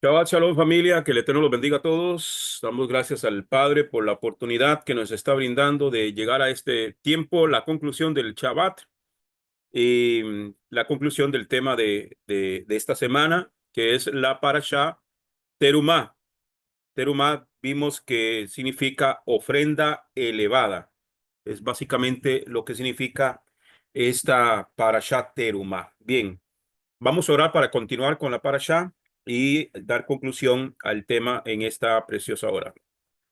Shabbat Shalom familia, que el Eterno los bendiga a todos. Damos gracias al Padre por la oportunidad que nos está brindando de llegar a este tiempo, la conclusión del Shabbat y la conclusión del tema de esta semana, que es la Parashá Terumá. Terumá vimos que significa ofrenda elevada. Es básicamente lo que significa esta Parashá Terumá. Bien. Vamos a orar para continuar con la parashá y dar conclusión al tema en esta preciosa hora.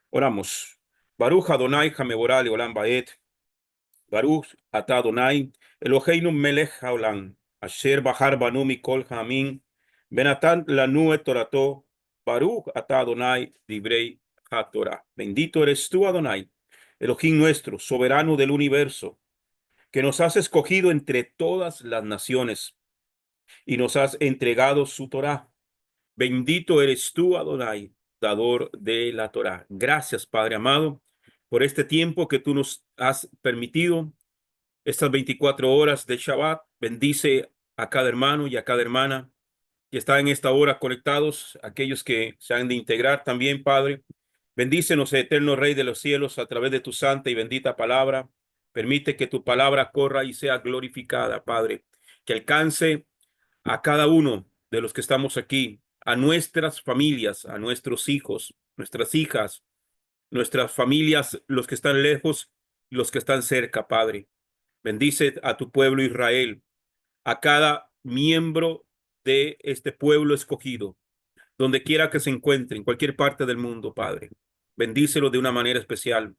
Oramos. Baruch Adonai Hameborah Leolam Baed. Baruch Ata Adonai Eloheinu melech haolam. Asher bahar banu mikol ha'amim. Benatan lanu et torato. Baruch Ata Adonai Divrei HaTorah. Bendito eres tú, Adonai, Elohim nuestro, soberano del universo, que nos has escogido entre todas las naciones y nos has entregado su Torá. Bendito eres tú, Adonai, dador de la Torá. Gracias, Padre amado, por este tiempo que tú nos has permitido, estas 24 horas de Shabbat. Bendice a cada hermano y a cada hermana que está en esta hora conectados, aquellos que se han de integrar también, Padre. Bendícenos, eterno Rey de los cielos, a través de tu santa y bendita palabra. Permite que tu palabra corra y sea glorificada, Padre, que alcance a cada uno de los que estamos aquí, a nuestras familias, a nuestros hijos, nuestras hijas, nuestras familias, los que están lejos y los que están cerca, Padre. Bendice a tu pueblo Israel, a cada miembro de este pueblo escogido, donde quiera que se encuentre, en cualquier parte del mundo, Padre. Bendícelo de una manera especial.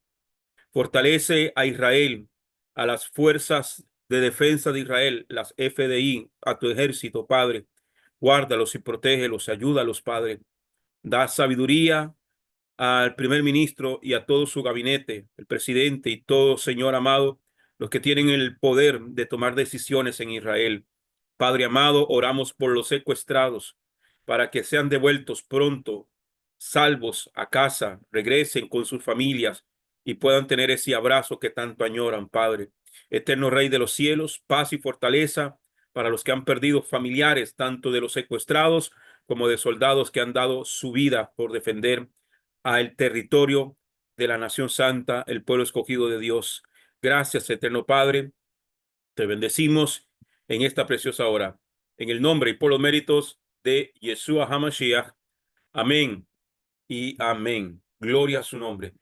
Fortalece a Israel, a las fuerzas de defensa de Israel, las FDI, a tu ejército, Padre. Guárdalos y protégelos, ayúdalos, Padre. Da sabiduría al primer ministro y a todo su gabinete, el presidente y todo, Señor amado, los que tienen el poder de tomar decisiones en Israel. Padre amado, oramos por los secuestrados para que sean devueltos pronto, salvos a casa, regresen con sus familias y puedan tener ese abrazo que tanto añoran, Padre. Eterno Rey de los cielos, paz y fortaleza para los que han perdido familiares, tanto de los secuestrados como de soldados que han dado su vida por defender al territorio de la nación santa, el pueblo escogido de Dios. Gracias, eterno Padre. Te bendecimos en esta preciosa hora. En el nombre y por los méritos de Yeshua HaMashiach. Amén y amén. Gloria a su nombre.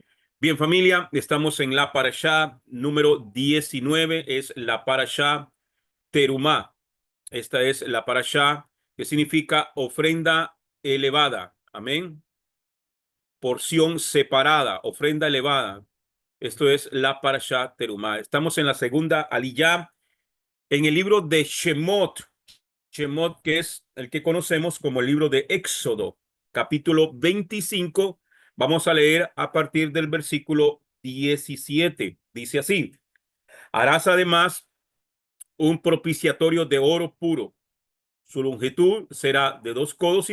Bien, familia, estamos en la parashá número 19. Es la parashá Terumá. Esta es la parashá que significa ofrenda elevada. Amén. Porción separada, ofrenda elevada. Esto es la parashá Terumá. Estamos en la segunda aliyá en el libro de Shemot. Shemot, que es el que conocemos como el libro de Éxodo, capítulo 25. Vamos a leer a partir del versículo 17. Dice así: harás además un propiciatorio de oro puro. Su longitud será de 2,5 codos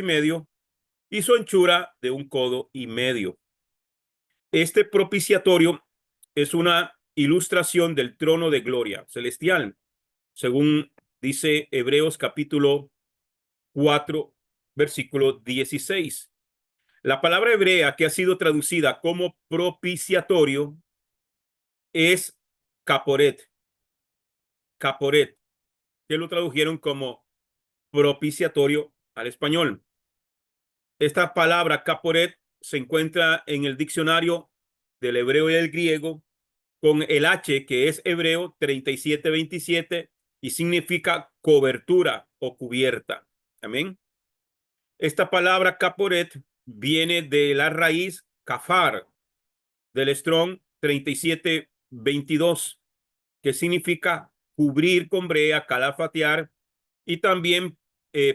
y su anchura de 1,5 codos. Este propiciatorio es una ilustración del trono de gloria celestial, según dice Hebreos capítulo 4, versículo 16. La palabra hebrea que ha sido traducida como propiciatorio es caporet. Caporet, que lo tradujeron como propiciatorio al español. Esta palabra caporet se encuentra en el diccionario del hebreo y del griego con el H, que es hebreo 3727 y significa cobertura o cubierta. Amén. Esta palabra caporet viene de la raíz kafar del Strong 3722, que significa cubrir con brea, calafatear y también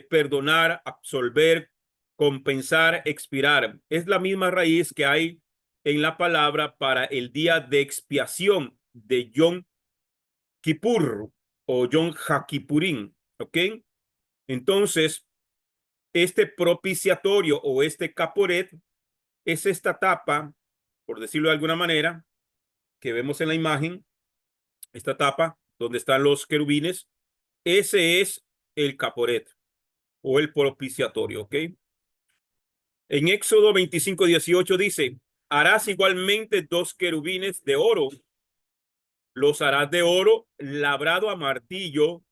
perdonar, absolver, compensar, expirar. Es la misma raíz que hay en la palabra para el día de expiación de Yom Kippur o Yom HaKippurim. ¿Ok? Entonces, este propiciatorio o este caporet es esta tapa, por decirlo de alguna manera, que vemos en la imagen, esta tapa donde están los querubines. Ese es el caporet o el propiciatorio, ¿ok? En Éxodo 25:18 dice, harás igualmente 2 querubines de oro, los harás de oro labrado a martillo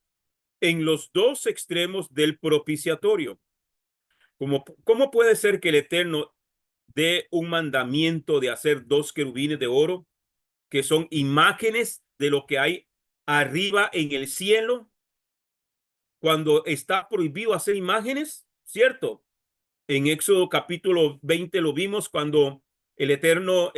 en los 2 extremos del propiciatorio. ¿Cómo puede ser que el Eterno dé un mandamiento de hacer 2 querubines de oro que son imágenes de lo que hay arriba en el cielo cuando está prohibido hacer imágenes? ¿Cierto? En Éxodo capítulo 20 lo vimos cuando el Eterno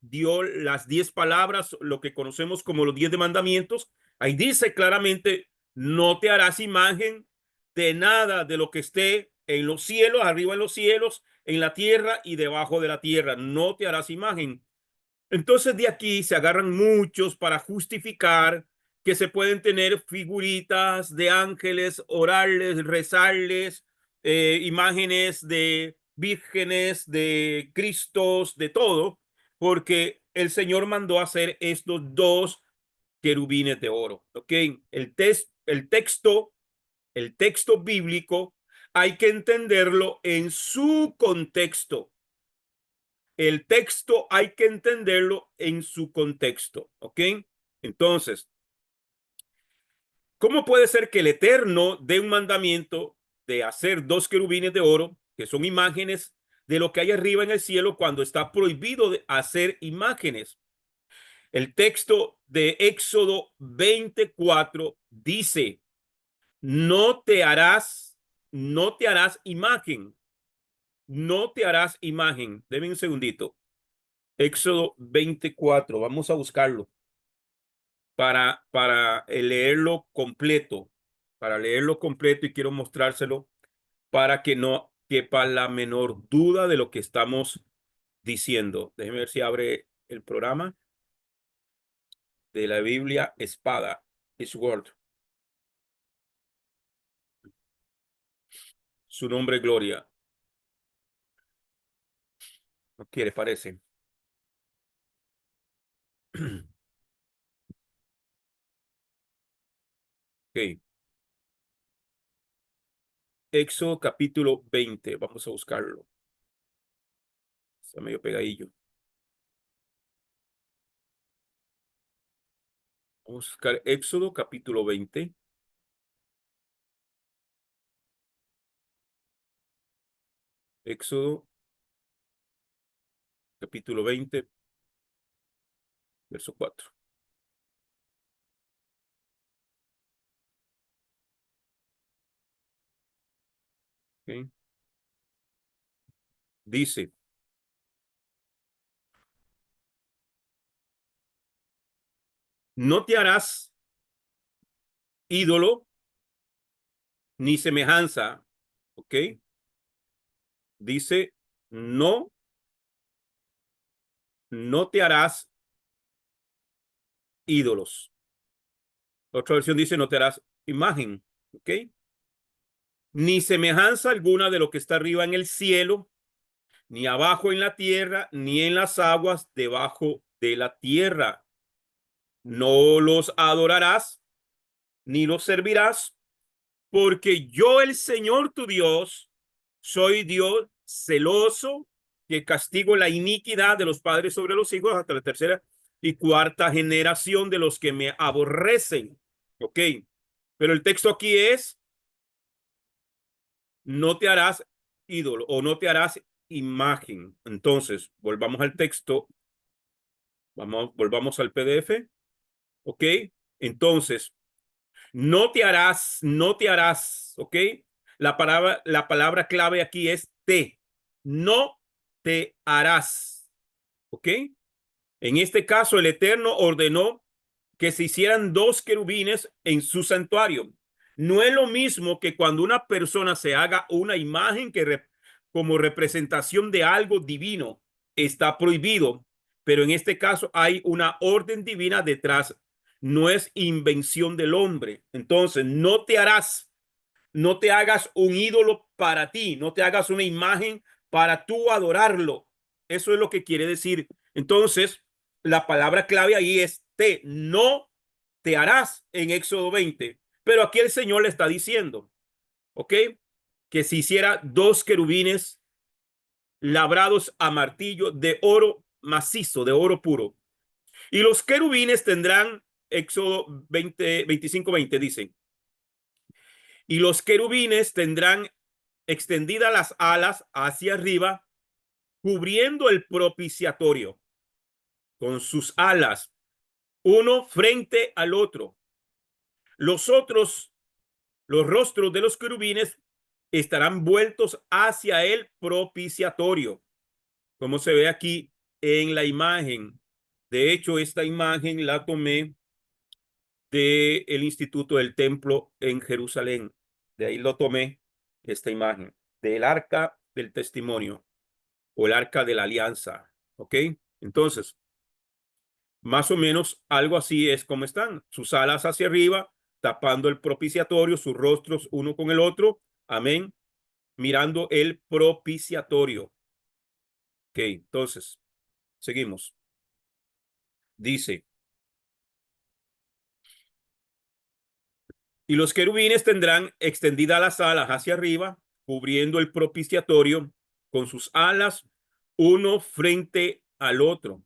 dio las 10 palabras, lo que conocemos como los 10 mandamientos. Ahí dice claramente, no te harás imagen de nada de lo que esté en los cielos, arriba en los cielos, en la tierra y debajo de la tierra. No te harás imagen. Entonces de aquí se agarran muchos para justificar que se pueden tener figuritas de ángeles, orarles, rezarles, imágenes de vírgenes, de Cristos, de todo, porque el Señor mandó hacer estos 2 querubines de oro. ¿Ok? El texto bíblico hay que entenderlo en su contexto. El texto hay que entenderlo en su contexto, ¿ok? Entonces, ¿cómo puede ser que el Eterno dé un mandamiento de hacer 2 querubines de oro, que son imágenes de lo que hay arriba en el cielo, cuando está prohibido de hacer imágenes? El texto de Éxodo 24 dice, no te harás imagen, no te harás imagen. Deme un segundito. Éxodo 24, vamos a buscarlo para leerlo completo, y quiero mostrárselo para que no quepa la menor duda de lo que estamos diciendo. Déjeme ver si abre el programa de la Biblia Espada, Sword. Su nombre, Gloria. No quiere, parece. Ok. Éxodo capítulo 20. Vamos a buscarlo. Está medio pegadillo. Vamos a buscar Éxodo capítulo 20. Éxodo capítulo 20, verso 4. ¿Okay? Dice, no te harás ídolo ni semejanza, ¿ok? Dice, no, no te harás ídolos. Otra versión dice, no te harás imagen, ¿ok? Ni semejanza alguna de lo que está arriba en el cielo, ni abajo en la tierra, ni en las aguas debajo de la tierra. No los adorarás, ni los servirás, porque yo, el Señor tu Dios, soy Dios celoso, que castigo la iniquidad de los padres sobre los hijos hasta la tercera y cuarta generación de los que me aborrecen. Ok, pero el texto aquí es, no te harás ídolo o no te harás imagen. Entonces, volvamos al texto, volvamos al PDF. Ok, entonces, no te harás, ¿ok? La palabra clave aquí es te. No te harás, ¿ok? En este caso, el Eterno ordenó que se hicieran 2 querubines en su santuario. No es lo mismo que cuando una persona se haga una imagen como representación de algo divino. Está prohibido, pero en este caso hay una orden divina detrás. No es invención del hombre. Entonces, no te hagas un ídolo para ti, no te hagas una imagen para tú adorarlo. Eso es lo que quiere decir. Entonces, la palabra clave ahí es te, no te harás en Éxodo 20. Pero aquí el Señor le está diciendo, ¿ok? Que si hiciera 2 querubines labrados a martillo de oro macizo, de oro puro. Y los querubines tendrán, Éxodo 25:20 dicen, y los querubines tendrán extendidas las alas hacia arriba, cubriendo el propiciatorio con sus alas, uno frente al otro. Los otros, los rostros de los querubines estarán vueltos hacia el propiciatorio, como se ve aquí en la imagen. De hecho, esta imagen la tomé del Instituto del Templo en Jerusalén. De ahí lo tomé, esta imagen, del arca del testimonio o el arca de la alianza. ¿Ok? Entonces, más o menos algo así es como están. Sus alas hacia arriba, tapando el propiciatorio, sus rostros uno con el otro. Amén. Mirando el propiciatorio. Ok, entonces, seguimos. Dice, y los querubines tendrán extendidas las alas hacia arriba, cubriendo el propiciatorio con sus alas, uno frente al otro.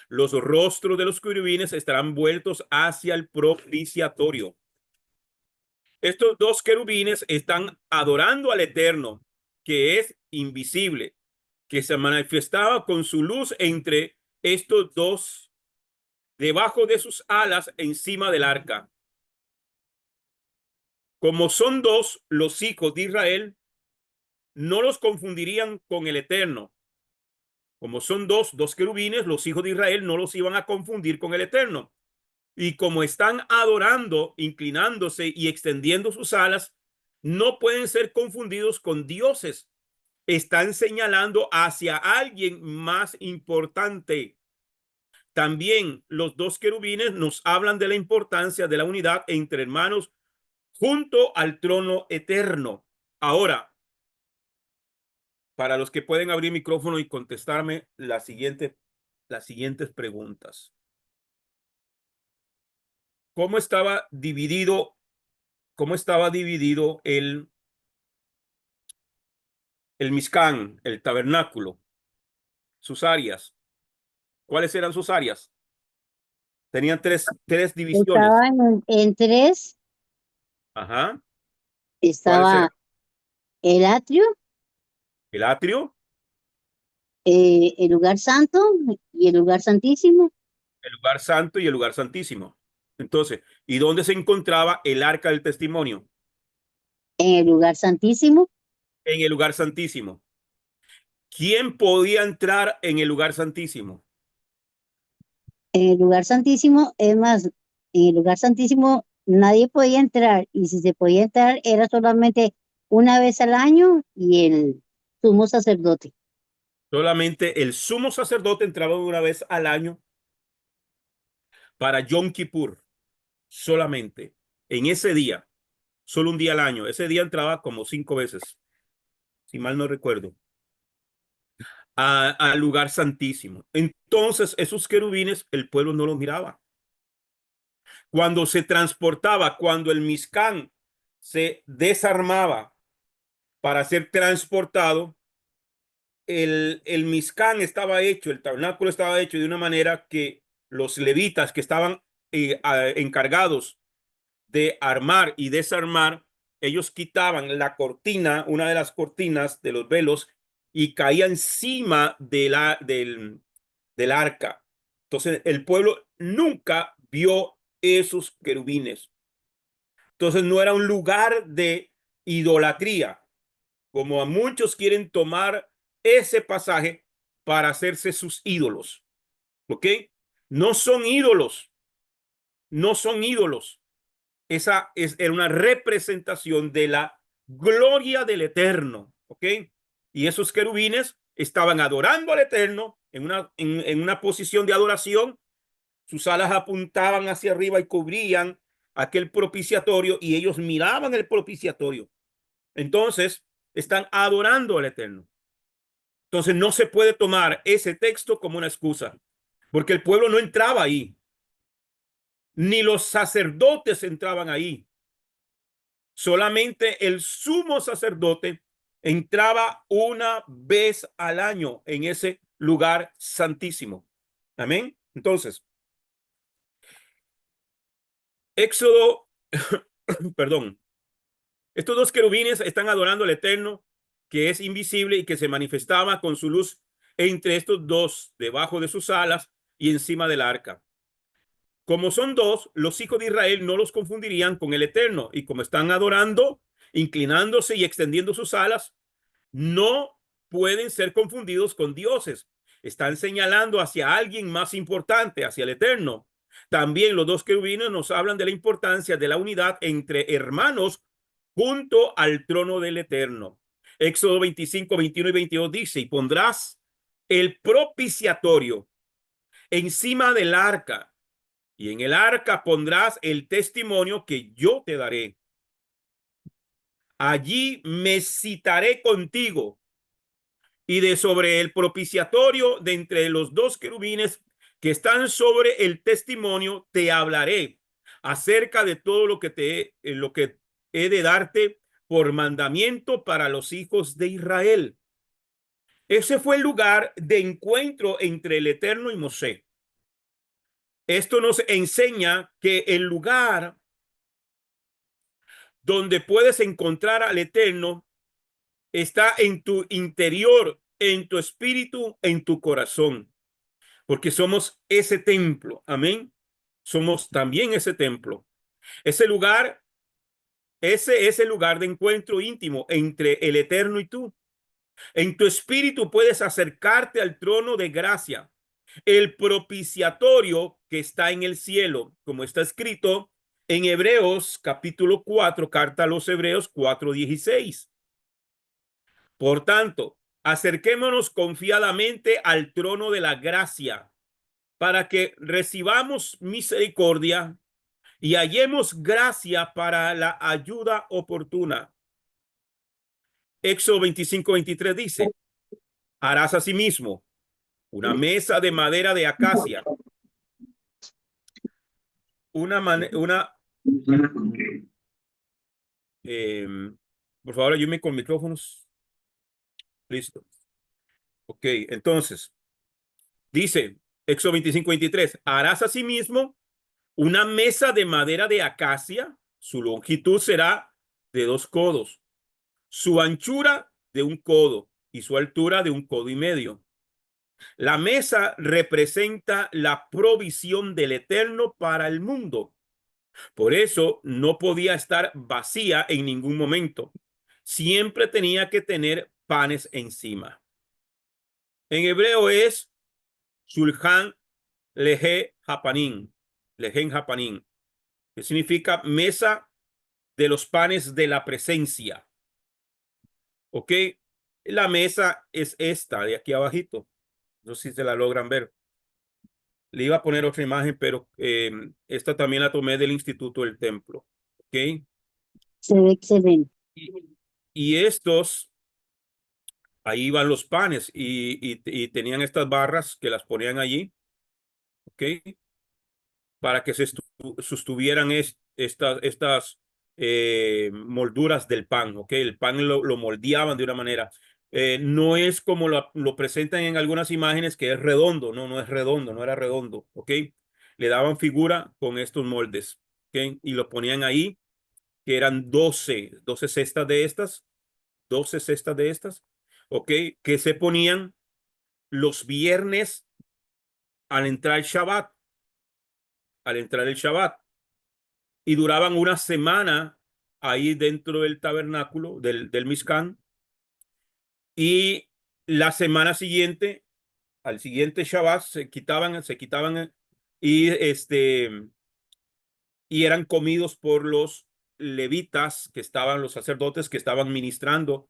Los rostros de los querubines estarán vueltos hacia el propiciatorio. Estos dos querubines están adorando al Eterno, que es invisible, que se manifestaba con su luz entre estos dos, debajo de sus alas, encima del arca. Como son dos los hijos de Israel, no los confundirían con el Eterno. Como son dos querubines, los hijos de Israel no los iban a confundir con el Eterno. Y como están adorando, inclinándose y extendiendo sus alas, no pueden ser confundidos con dioses. Están señalando hacia alguien más importante. También los dos querubines nos hablan de la importancia de la unidad entre hermanos junto al trono eterno. Ahora, para los que pueden abrir micrófono y contestarme las siguientes preguntas. ¿Cómo estaba dividido, el Mizcán, el tabernáculo? Sus áreas. ¿Cuáles eran sus áreas? Tenían tres divisiones. Estaba en tres, Ajá. ¿Cuáles estaba eran? el atrio, El atrio, el lugar santo y el lugar santísimo. el lugar santo y el lugar santísimo. Entonces, ¿y dónde se encontraba el arca del testimonio? En el lugar santísimo, En el lugar santísimo. ¿Quién podía entrar en el lugar santísimo? en el lugar santísimo, es más, en el lugar santísimo nadie podía entrar y si se podía entrar era solamente una vez al año y el sumo sacerdote. Solamente el sumo sacerdote entraba una vez al año para Yom Kippur. Solamente en ese día, solo un día al año. Ese día entraba como 5 veces, si mal no recuerdo, al lugar santísimo. Entonces, esos querubines, el pueblo no los miraba. Cuando se transportaba, cuando el Mizcán se desarmaba para ser transportado, el Mizcán estaba hecho, el tabernáculo estaba hecho de una manera que los levitas que estaban encargados de armar y desarmar, ellos quitaban la cortina, una de las cortinas de los velos, y caía encima del arca. Entonces el pueblo nunca vio esos querubines. Entonces no era un lugar de idolatría, como a muchos quieren tomar ese pasaje para hacerse sus ídolos. ¿Ok? No son ídolos, no son ídolos. Era una representación de la gloria del Eterno. ¿Ok? Y esos querubines estaban adorando al Eterno en una posición de adoración. Sus alas apuntaban hacia arriba y cubrían aquel propiciatorio y ellos miraban el propiciatorio. Entonces, están adorando al Eterno. Entonces, no se puede tomar ese texto como una excusa, porque el pueblo no entraba ahí, ni los sacerdotes entraban ahí. Solamente el sumo sacerdote entraba una vez al año en ese lugar santísimo. Amén. Entonces, Éxodo, perdón, estos dos querubines están adorando al Eterno, que es invisible y que se manifestaba con su luz entre estos dos, debajo de sus alas y encima del arca. Como son dos, los hijos de Israel no los confundirían con el Eterno, y como están adorando, inclinándose y extendiendo sus alas, no pueden ser confundidos con dioses. Están señalando hacia alguien más importante, hacia el Eterno. También los dos querubines nos hablan de la importancia de la unidad entre hermanos junto al trono del Eterno. Éxodo 25, 21 y 22 dice: y pondrás el propiciatorio encima del arca, y en el arca pondrás el testimonio que yo te daré. Allí me citaré contigo, y de sobre el propiciatorio de entre los dos querubines que están sobre el testimonio te hablaré acerca de todo lo que he de darte por mandamiento para los hijos de Israel. Ese fue el lugar de encuentro entre el Eterno y Mosé. Esto nos enseña que el lugar donde puedes encontrar al Eterno está en tu interior, en tu espíritu, en tu corazón, porque somos ese templo. Amén. Somos también ese templo. Ese lugar, ese es el lugar de encuentro íntimo entre el Eterno y tú. En tu espíritu puedes acercarte al trono de gracia, el propiciatorio que está en el cielo, como está escrito en Hebreos capítulo 4, carta a los Hebreos 4:16. Por tanto, acerquémonos confiadamente al trono de la gracia para que recibamos misericordia y hallemos gracia para la ayuda oportuna. Éxodo 25:23 dice: harás asimismo una mesa de madera de acacia, una por favor, ayúdame con micrófonos. Listo. Ok, entonces, dice Éxodo 25:23: harás asimismo una mesa de madera de acacia, su longitud será de 2 codos, su anchura de 1 codo y su altura de 1 codo y medio. La mesa representa la provisión del Eterno para el mundo. Por eso no podía estar vacía en ningún momento. Siempre tenía que tener panes encima. En hebreo es Shulchan Leje Hapanim, Lejen Hapanim, que significa mesa de los panes de la presencia. ¿Ok? La mesa es esta de aquí abajito. No sé si se la logran ver. Le iba a poner otra imagen, pero esta también la tomé del Instituto del Templo. ¿Ok? Se ve excelente. Y, y estos, ahí van los panes y tenían estas barras que las ponían allí. ¿Ok? Para que se sostuvieran estas molduras del pan. ¿Ok? El pan lo moldeaban de una manera. No es como lo presentan en algunas imágenes, que es redondo. No, no es redondo, no era redondo. ¿Ok? Le daban figura con estos moldes. ¿Ok? Y lo ponían ahí, que eran 12 cestas de estas, 12 cestas de estas. ¿Ok? Que se ponían los viernes al entrar el Shabbat. Al entrar el Shabbat. Y duraban una semana ahí dentro del tabernáculo del Mishkan, y la semana siguiente, al siguiente Shabbat, se quitaban y y eran comidos por los levitas, que estaban, los sacerdotes que estaban ministrando,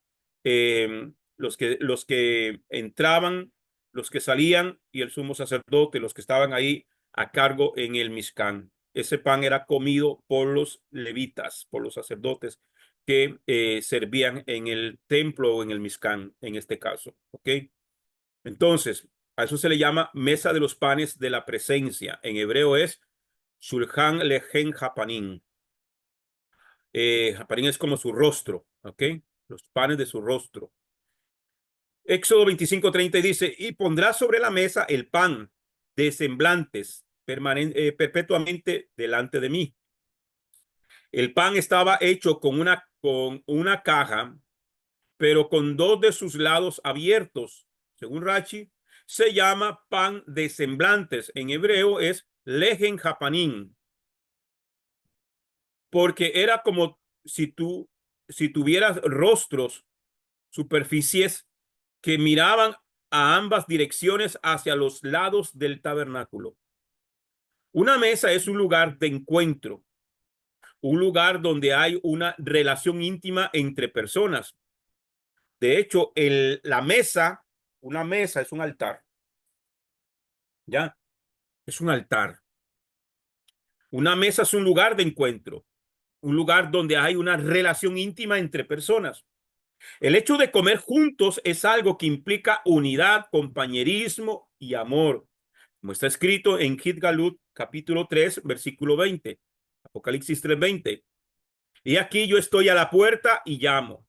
los que entraban, los que salían, y el sumo sacerdote, los que estaban ahí a cargo en el Mishkan. Ese pan era comido por los levitas, por los sacerdotes que servían en el templo o en el Mishkan, en este caso. ¿Ok? Entonces, a eso se le llama mesa de los panes de la presencia. En hebreo es Shulchan Lejen Hapanim. Hapanim es como su rostro. ¿Ok? los panes de su rostro. Éxodo 25:30 dice, y pondrá sobre la mesa el pan de semblantes perpetuamente delante de mí. El pan estaba hecho con una caja, pero con dos de sus lados abiertos. Según Rashi, se llama pan de semblantes. En hebreo es lejen japanín, porque era como si tuvieras rostros, superficies que miraban a ambas direcciones hacia los lados del tabernáculo. Una mesa es un lugar de encuentro, un lugar donde hay una relación íntima entre personas. De hecho, una mesa es un altar. ¿Ya? Es un altar. Una mesa es un lugar de encuentro, un lugar donde hay una relación íntima entre personas. El hecho de comer juntos es algo que implica unidad, compañerismo y amor, como está escrito en Git-Galut, capítulo 3, versículo 20, Apocalipsis 3:20. Y aquí yo estoy a la puerta y llamo.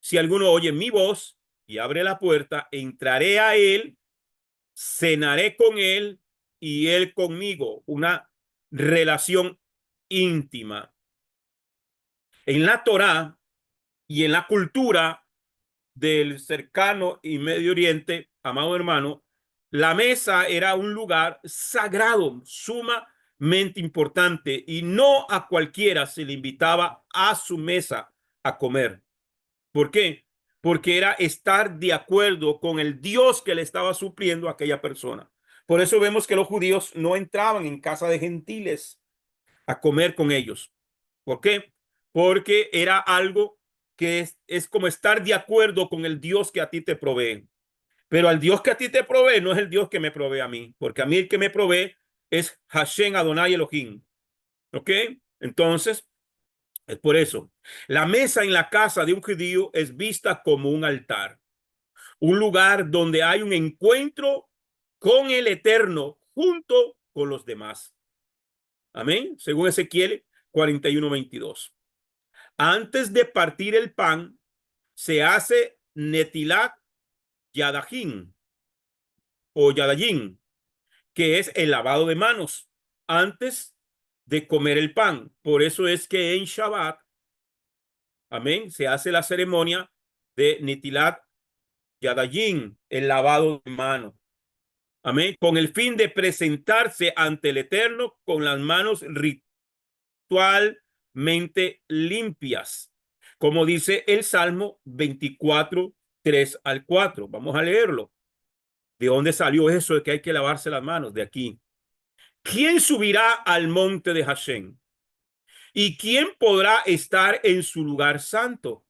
Si alguno oye mi voz y abre la puerta, entraré a él, cenaré con él y él conmigo. Una relación íntima. En la Torá y en la cultura del cercano y Medio Oriente, amado hermano, la mesa era un lugar sagrado, sumamente importante, y no a cualquiera se le invitaba a su mesa a comer. ¿Por qué? Porque era estar de acuerdo con el Dios que le estaba supliendo a aquella persona. Por eso vemos que los judíos no entraban en casa de gentiles a comer con ellos. ¿Por qué? Porque era algo que es como estar de acuerdo con el Dios que a ti te provee. Pero al Dios que a ti te provee no es el Dios que me provee a mí, porque a mí el que me provee es Hashem Adonai Elohim. ¿Ok? Entonces, es por eso. La mesa en la casa de un judío es vista como un altar, un lugar donde hay un encuentro con el Eterno junto con los demás. Amén. Según Ezequiel 41:22. Antes de partir el pan, se hace netilat yadajin o yadayin, que es el lavado de manos antes de comer el pan. Por eso es que en Shabbat, amén, se hace la ceremonia de netilat yadayin, el lavado de manos. Amén, con el fin de presentarse ante el Eterno con las manos ritualmente limpias, como dice el Salmo 24:3-4. Vamos a leerlo. ¿De dónde salió eso de que hay que lavarse las manos? De aquí. ¿Quién subirá al monte de Hashem? ¿Y quién podrá estar en su lugar santo?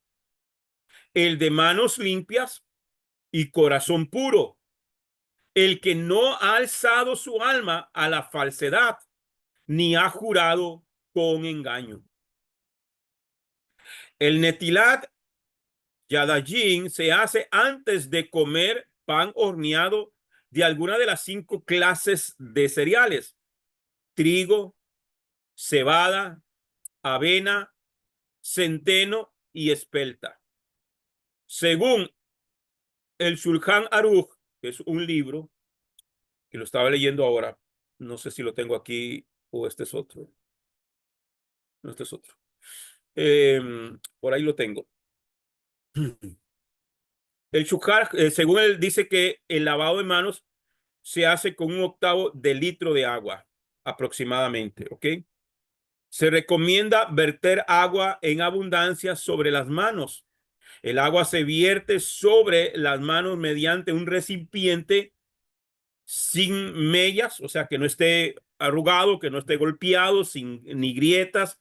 El de manos limpias y corazón puro, el que no ha alzado su alma a la falsedad, ni ha jurado con engaño. El netilat yadayín se hace antes de comer pan horneado de alguna de las 5 clases de cereales: trigo, cebada, avena, centeno y espelta. Según el Shulchan Aruch, que es un libro que lo estaba leyendo ahora, no sé si lo tengo aquí o este es otro. No, este es otro. Por ahí lo tengo. El Shulchan, según él, dice que el lavado de manos se hace con 1/8 de litro de agua, aproximadamente, ¿ok? Se recomienda verter agua en abundancia sobre las manos. El agua se vierte sobre las manos mediante un recipiente sin mellas, o sea, que no esté arrugado, que no esté golpeado, sin ni grietas,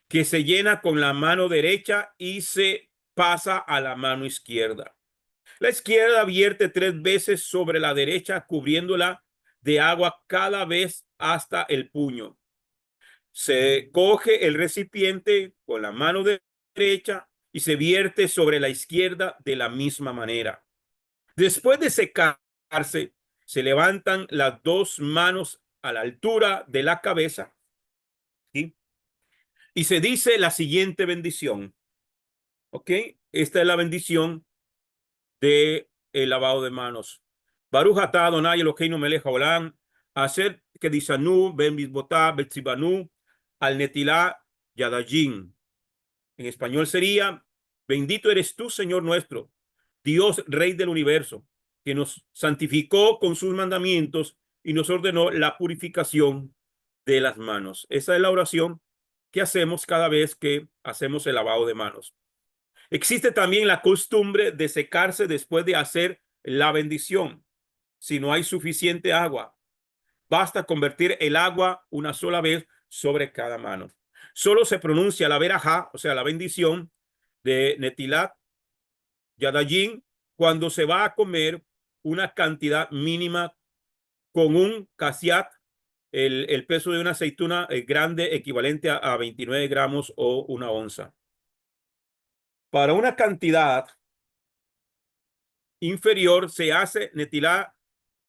que se llena con la mano derecha y se pasa a la mano izquierda. La izquierda vierte 3 veces sobre la derecha, cubriéndola de agua cada vez hasta el puño. Se coge el recipiente con la mano derecha y se vierte sobre la izquierda de la misma manera. Después de secarse, se levantan las 2 manos a la altura de la cabeza, ¿sí? Y se dice la siguiente bendición: ¿Ok? Esta es la bendición de el lavado de manos. Baruch atah Adonai Eloheinu melech haolam, asher kedishanu ben misbotah betzibanu al netilá yadayim. En español sería, bendito eres tú, Señor nuestro, Dios, Rey del universo, que nos santificó con sus mandamientos y nos ordenó la purificación de las manos. Esa es la oración que hacemos cada vez que hacemos el lavado de manos. Existe también la costumbre de secarse después de hacer la bendición. Si no hay suficiente agua, basta convertir el agua una sola vez sobre cada mano. Solo se pronuncia la verajá, o sea, la bendición de Netilat Yadayim, cuando se va a comer una cantidad mínima con un casiat, el peso de una aceituna grande equivalente a 29 gramos o una onza. Para una cantidad inferior se hace Netilat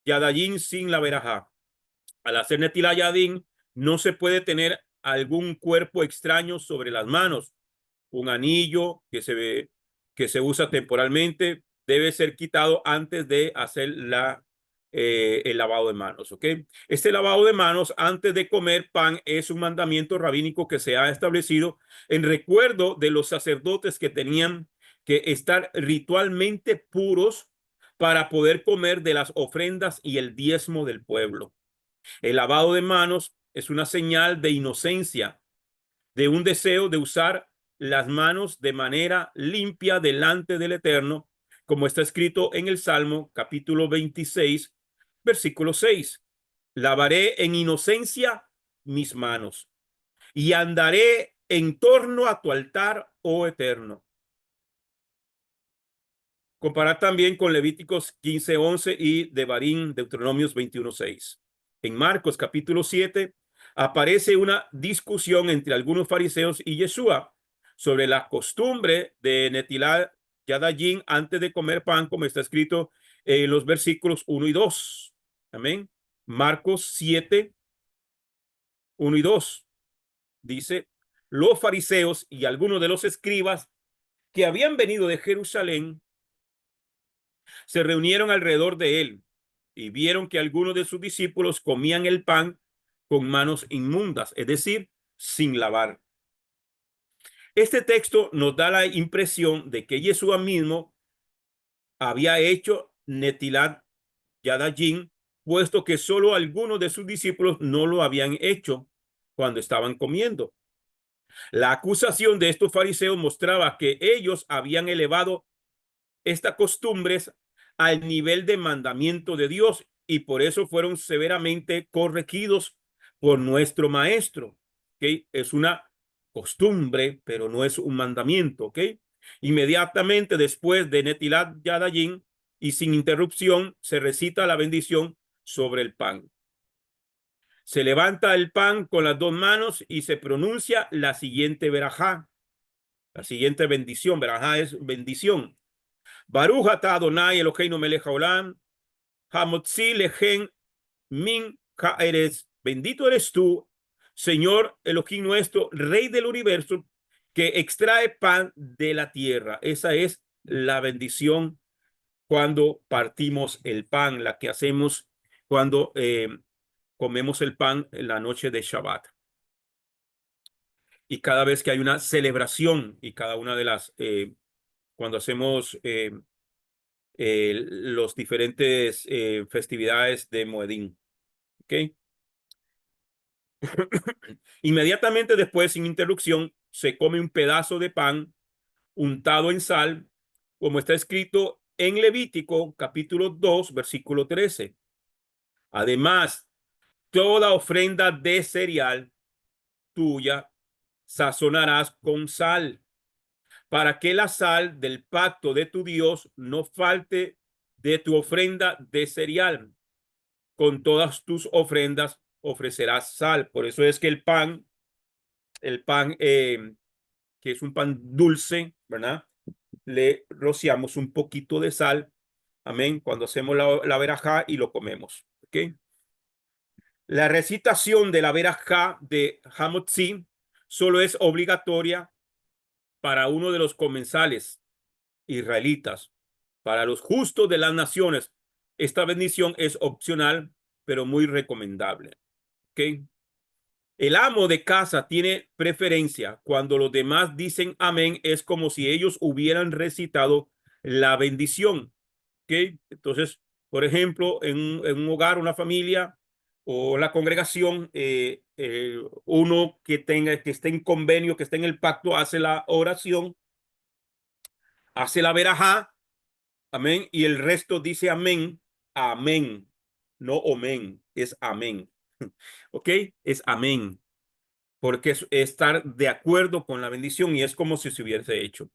Yadayim sin la verajá. Al hacer Netilat Yadayim no se puede tener algún cuerpo extraño sobre las manos. Un anillo que se usa temporalmente debe ser quitado antes de hacer el lavado de manos. ¿Ok? Este lavado de manos antes de comer pan es un mandamiento rabínico que se ha establecido en recuerdo de los sacerdotes que tenían que estar ritualmente puros para poder comer de las ofrendas y el diezmo del pueblo. El lavado de manos es una señal de inocencia, de un deseo de usar las manos de manera limpia delante del Eterno, como está escrito en el Salmo capítulo 26, versículo 6. Lavaré en inocencia mis manos y andaré en torno a tu altar, oh Eterno. Comparar también con Levíticos 15:11 y Devarim, Deuteronomios 21:6. En Marcos capítulo 7 aparece una discusión entre algunos fariseos y Yeshua sobre la costumbre de Netilat Yadayim antes de comer pan, como está escrito en los versículos 1 y 2. Amén. Marcos 7, 1 y 2. Dice, los fariseos y algunos de los escribas que habían venido de Jerusalén se reunieron alrededor de él y vieron que algunos de sus discípulos comían el pan con manos inmundas, es decir, sin lavar. Este texto nos da la impresión de que Yeshua mismo había hecho Netilat Yadayim, puesto que solo algunos de sus discípulos no lo habían hecho cuando estaban comiendo. La acusación de estos fariseos mostraba que ellos habían elevado estas costumbres al nivel de mandamiento de Dios y por eso fueron severamente corregidos por nuestro maestro. ¿Okay? Es una costumbre, pero no es un mandamiento. ¿Okay? Inmediatamente después de Netilat Yadayim y sin interrupción se recita la bendición sobre el pan. Se levanta el pan con las dos manos y se pronuncia la siguiente verajá, la siguiente bendición. Verajá es bendición. Baruch atah Adonai Eloheinu melech haolam, hamotzi lechem min haaretz. Bendito eres tú, Señor Elohim nuestro, Rey del universo, que extrae pan de la tierra. Esa es la bendición cuando partimos el pan, la que hacemos cuando comemos el pan en la noche de Shabbat. Y cada vez que hay una celebración y cada una de las, cuando hacemos los diferentes festividades de Moedín. ¿Okay? Inmediatamente después, sin interrupción, se come un pedazo de pan untado en sal, como está escrito en Levítico capítulo 2, versículo 13. Además, toda ofrenda de cereal tuya sazonarás con sal, para que la sal del pacto de tu Dios no falte de tu ofrenda de cereal. Con todas tus ofrendas ofrecerás sal. Por eso es que el pan que es un pan dulce, ¿verdad? Le rociamos un poquito de sal, amén, cuando hacemos la verajá y lo comemos. ¿Ok? La recitación de la verajá de Hamotzi solo es obligatoria para uno de los comensales israelitas. Para los justos de las naciones, esta bendición es opcional, pero muy recomendable. ¿Ok? El amo de casa tiene preferencia. Cuando los demás dicen amén, es como si ellos hubieran recitado la bendición. ¿Ok? Entonces, por ejemplo, en un hogar, una familia o la congregación, uno que esté en convenio, que esté en el pacto, hace la oración, hace la verajá, amén, y el resto dice amén, amén, no omen, es amén. ¿Ok? Es amén, porque es estar de acuerdo con la bendición y es como si se hubiese hecho.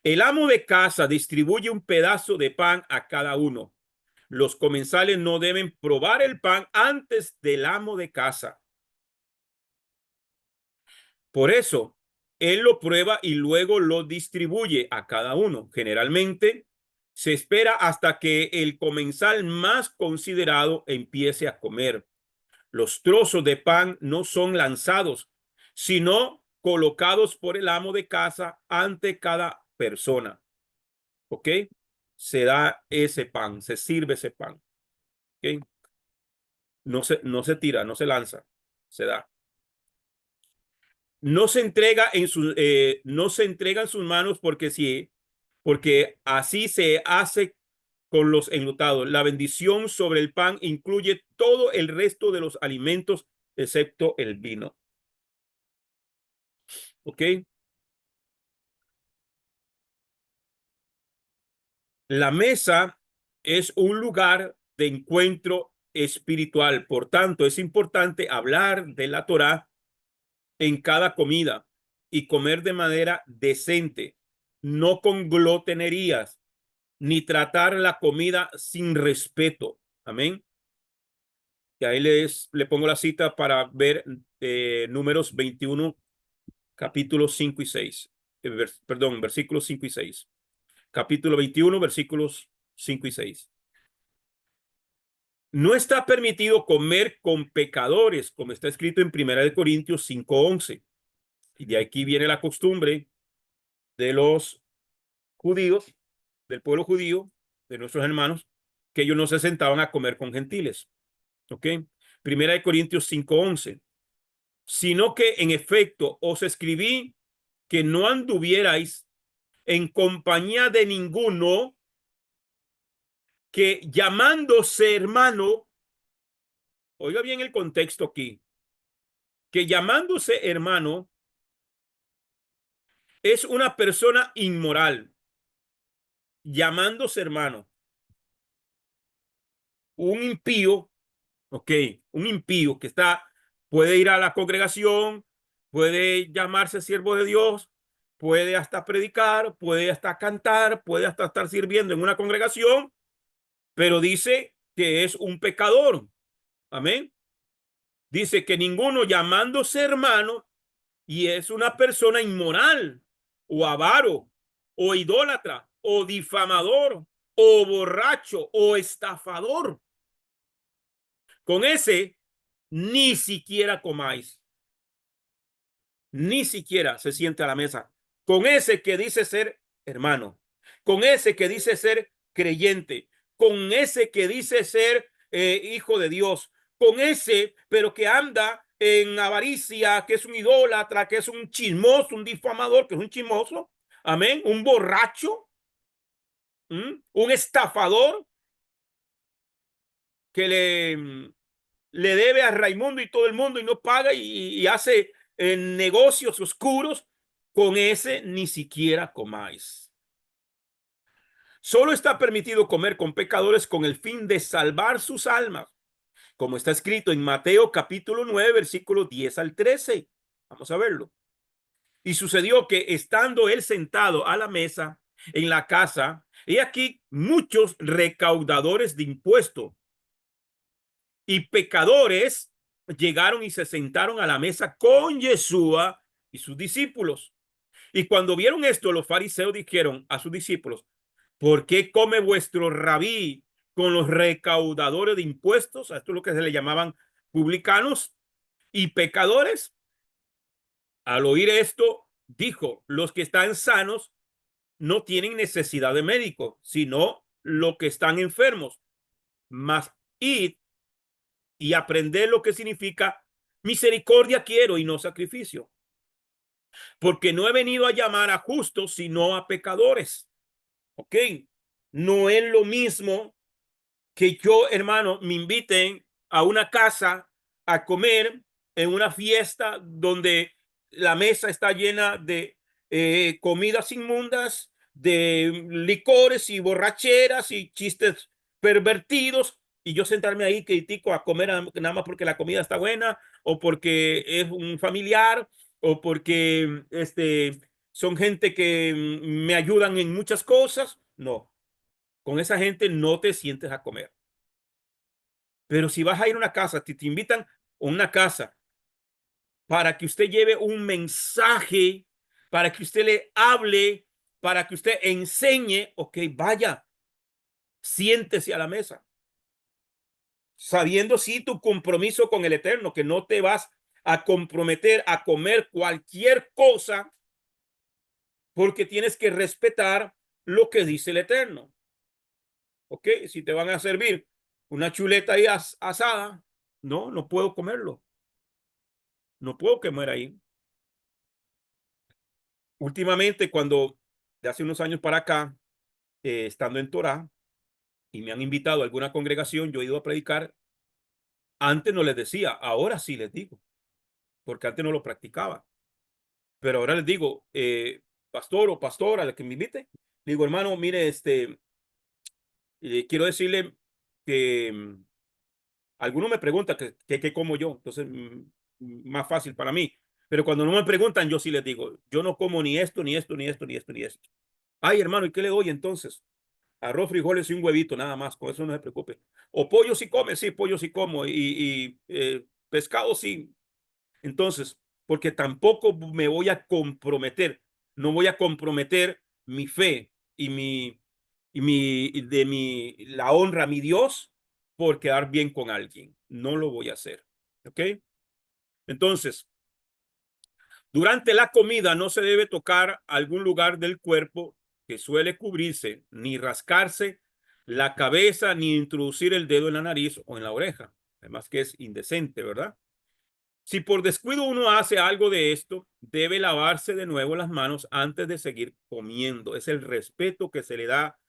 El amo de casa distribuye un pedazo de pan a cada uno. Los comensales no deben probar el pan antes del amo de casa. Por eso, él lo prueba y luego lo distribuye a cada uno. Generalmente, se espera hasta que el comensal más considerado empiece a comer. Los trozos de pan no son lanzados, sino colocados por el amo de casa ante cada persona. ¿Ok? Se da ese pan, se sirve ese pan. ¿Ok? No se tira, no se lanza, se da. No se entrega en sus manos porque así se hace con los enlutados. La bendición sobre el pan incluye todo el resto de los alimentos excepto el vino. ¿Ok? La mesa es un lugar de encuentro espiritual. Por tanto, es importante hablar de la Torá en cada comida y comer de manera decente, no con glotonerías, ni tratar la comida sin respeto. Amén. Y ahí le pongo la cita para ver Números 21, capítulos 5 y 6. Perdón, versículos 5 y 6. Capítulo 21, versículos 5 y 6. No está permitido comer con pecadores, como está escrito en 1 Corintios 5:11. Y de aquí viene la costumbre de los judíos, del pueblo judío, de nuestros hermanos, que ellos no se sentaban a comer con gentiles. ¿Ok? 1 Corintios 5:11. Sino que en efecto os escribí que no anduvierais en compañía de ninguno que llamándose hermano, oiga bien el contexto aquí, que llamándose hermano es una persona inmoral, llamándose hermano, un impío, ok, un impío que puede ir a la congregación, puede llamarse siervo de Dios, puede hasta predicar, puede hasta cantar, puede hasta estar sirviendo en una congregación, pero dice que es un pecador. Amén. Dice que ninguno llamándose hermano y es una persona inmoral o avaro o idólatra o difamador o borracho o estafador. Con ese ni siquiera comáis, ni siquiera se siente a la mesa. Con ese que dice ser hermano, con ese que dice ser creyente, con ese que dice ser hijo de Dios, con ese, pero que anda en avaricia, que es un idólatra, que es un chismoso, un difamador, que es un chismoso, amén, un borracho, un estafador que le debe a Raimundo y todo el mundo y no paga y hace negocios oscuros. Con ese ni siquiera comáis. Solo está permitido comer con pecadores con el fin de salvar sus almas, como está escrito en Mateo capítulo 9, versículos 10 al 13. Vamos a verlo. Y sucedió que estando él sentado a la mesa en la casa, he aquí muchos recaudadores de impuestos y pecadores llegaron y se sentaron a la mesa con Yeshua y sus discípulos. Y cuando vieron esto, los fariseos dijeron a sus discípulos: ¿por qué come vuestro rabí con los recaudadores de impuestos? Esto es lo que se le llamaban publicanos y pecadores. Al oír esto, dijo, los que están sanos no tienen necesidad de médico, sino los que están enfermos. Mas id y aprender lo que significa misericordia quiero y no sacrificio. Porque no he venido a llamar a justos, sino a pecadores. ¿Ok? No es lo mismo que yo, hermano, me inviten a una casa a comer en una fiesta donde la mesa está llena de comidas inmundas, de licores y borracheras y chistes pervertidos, y yo sentarme ahí critico a comer nada más porque la comida está buena o porque es un familiar o porque son gente que me ayudan en muchas cosas. No, con esa gente no te sientes a comer. Pero si vas a ir a una casa, te invitan a una casa para que usted lleve un mensaje, para que usted le hable, para que usted enseñe, ok, vaya, siéntese a la mesa, sabiendo sí tu compromiso con el Eterno, que no te vas a comprometer a comer cualquier cosa porque tienes que respetar lo que dice el Eterno. Ok, si te van a servir una chuleta ahí asada, no, no puedo comerlo. No puedo comer ahí. Últimamente, cuando de hace unos años para acá, estando en Torá, y me han invitado a alguna congregación, yo he ido a predicar. Antes no les decía, ahora sí les digo, porque antes no lo practicaba. Pero ahora les digo, pastor o pastora, al que me invite, digo, hermano, mire, quiero decirle que algunos me preguntan qué como yo, entonces más fácil para mí. Pero cuando no me preguntan, yo sí les digo, yo no como ni esto, ni esto, ni esto, ni esto, ni esto. Ay, hermano, ¿y qué le doy entonces? Arroz, frijoles y un huevito, nada más. Con eso no se preocupe. O pollo si come, sí, pollo si como. Y pescado sí. Entonces, porque tampoco me voy a comprometer. No voy a comprometer mi fe la honra a mi Dios por quedar bien con alguien. No lo voy a hacer. ¿Ok? Entonces, durante la comida no se debe tocar algún lugar del cuerpo que suele cubrirse, ni rascarse la cabeza, ni introducir el dedo en la nariz o en la oreja. Además que es indecente, ¿verdad? Si por descuido uno hace algo de esto, debe lavarse de nuevo las manos antes de seguir comiendo. Es el respeto que se le da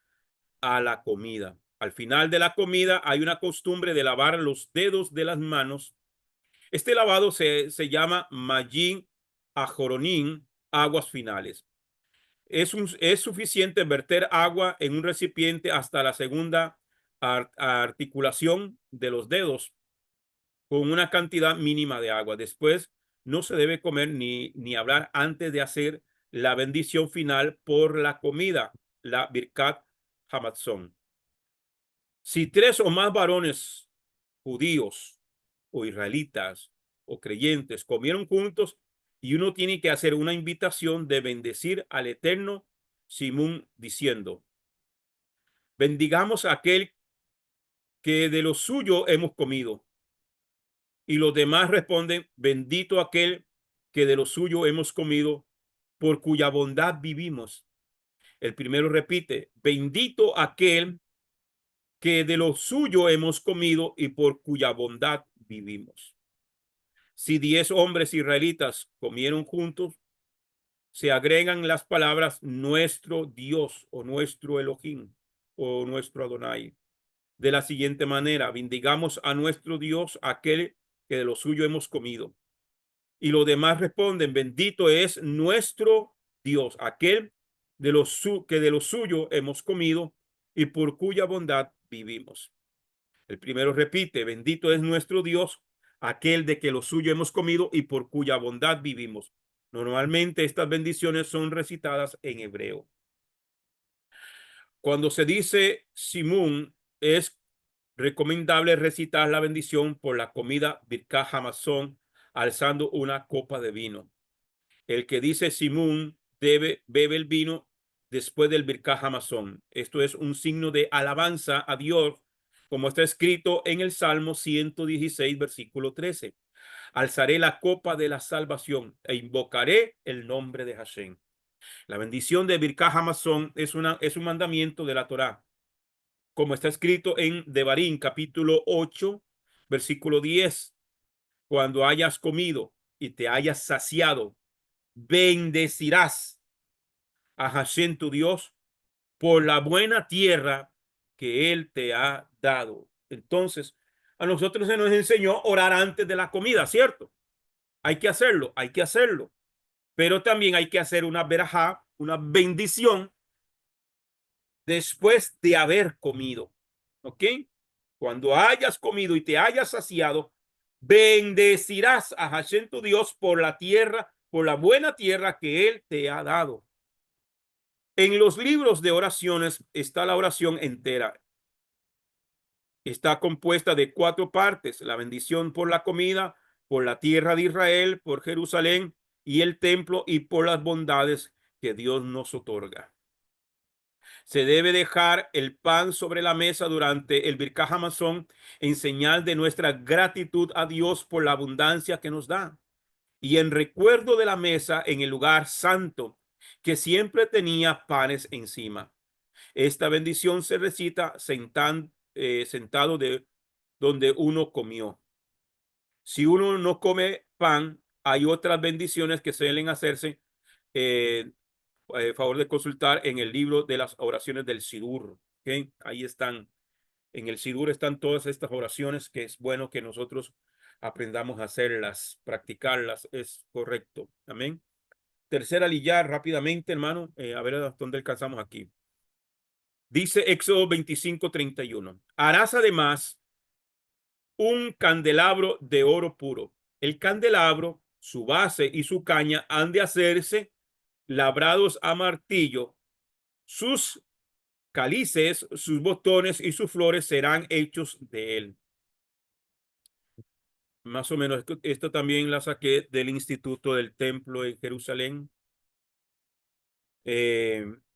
a la comida. Al final de la comida hay una costumbre de lavar los dedos de las manos. Este lavado se llama Magin Ajoronín, aguas finales. Es suficiente verter agua en un recipiente hasta la segunda articulación de los dedos con una cantidad mínima de agua. Después no se debe comer ni hablar antes de hacer la bendición final por la comida, la Birkat Hamatzon. Si tres o más varones judíos o israelitas o creyentes comieron juntos y uno tiene que hacer una invitación de bendecir al Eterno Simón diciendo, bendigamos a aquel que de lo suyo hemos comido. Y los demás responden, bendito aquel que de lo suyo hemos comido, por cuya bondad vivimos. El primero repite, bendito aquel que de lo suyo hemos comido y por cuya bondad vivimos. Si 10 hombres israelitas comieron juntos, se agregan las palabras nuestro Dios o nuestro Elohim o nuestro Adonai. De la siguiente manera, bendigamos a nuestro Dios, aquel que de lo suyo hemos comido. Y los demás responden, bendito es nuestro Dios, aquel que de lo suyo hemos comido y por cuya bondad vivimos. El primero repite, bendito es nuestro Dios, aquel de que lo suyo hemos comido y por cuya bondad vivimos. Normalmente estas bendiciones son recitadas en hebreo. Cuando se dice Simún, es recomendable recitar la bendición por la comida Birkat Hamazon, alzando una copa de vino. El que dice Simún bebe el vino después del Birkat Hamazon. Esto es un signo de alabanza a Dios, como está escrito en el Salmo 116, versículo 13. Alzaré la copa de la salvación e invocaré el nombre de Hashem. La bendición de Birkat Hamazon es un mandamiento de la Torá, como está escrito en Devarim, capítulo 8, versículo 10. Cuando hayas comido y te hayas saciado, bendecirás a Hashem tu Dios por la buena tierra que él te ha dado. Entonces, a nosotros se nos enseñó orar antes de la comida, ¿cierto? Hay que hacerlo. Pero también hay que hacer una verajá, una bendición después de haber comido. ¿Ok? Cuando hayas comido y te hayas saciado, bendecirás a Hashem tu Dios por la tierra, por la buena tierra que él te ha dado. En los libros de oraciones está la oración entera. Está compuesta de 4 partes: la bendición por la comida, por la tierra de Israel, por Jerusalén y el templo, y por las bondades que Dios nos otorga. Se debe dejar el pan sobre la mesa durante el Birkat Hamazon en señal de nuestra gratitud a Dios por la abundancia que nos da, y en recuerdo de la mesa en el lugar santo, que siempre tenía panes encima. Esta bendición se recita sentado de donde uno comió. Si uno no come pan, hay otras bendiciones que suelen hacerse. Favor de consultar en el libro de las oraciones del Sidur. ¿Okay? Ahí están. En el Sidur están todas estas oraciones que es bueno que nosotros aprendamos a hacerlas, practicarlas. Es correcto. Amén. Tercera liyar rápidamente, hermano. A ver hasta dónde alcanzamos aquí. Dice Éxodo 25:31. Harás además un candelabro de oro puro. El candelabro, su base y su caña han de hacerse labrados a martillo. Sus cálices, sus botones y sus flores serán hechos de él. Más o menos, esto también la saqué del Instituto del Templo en Jerusalén.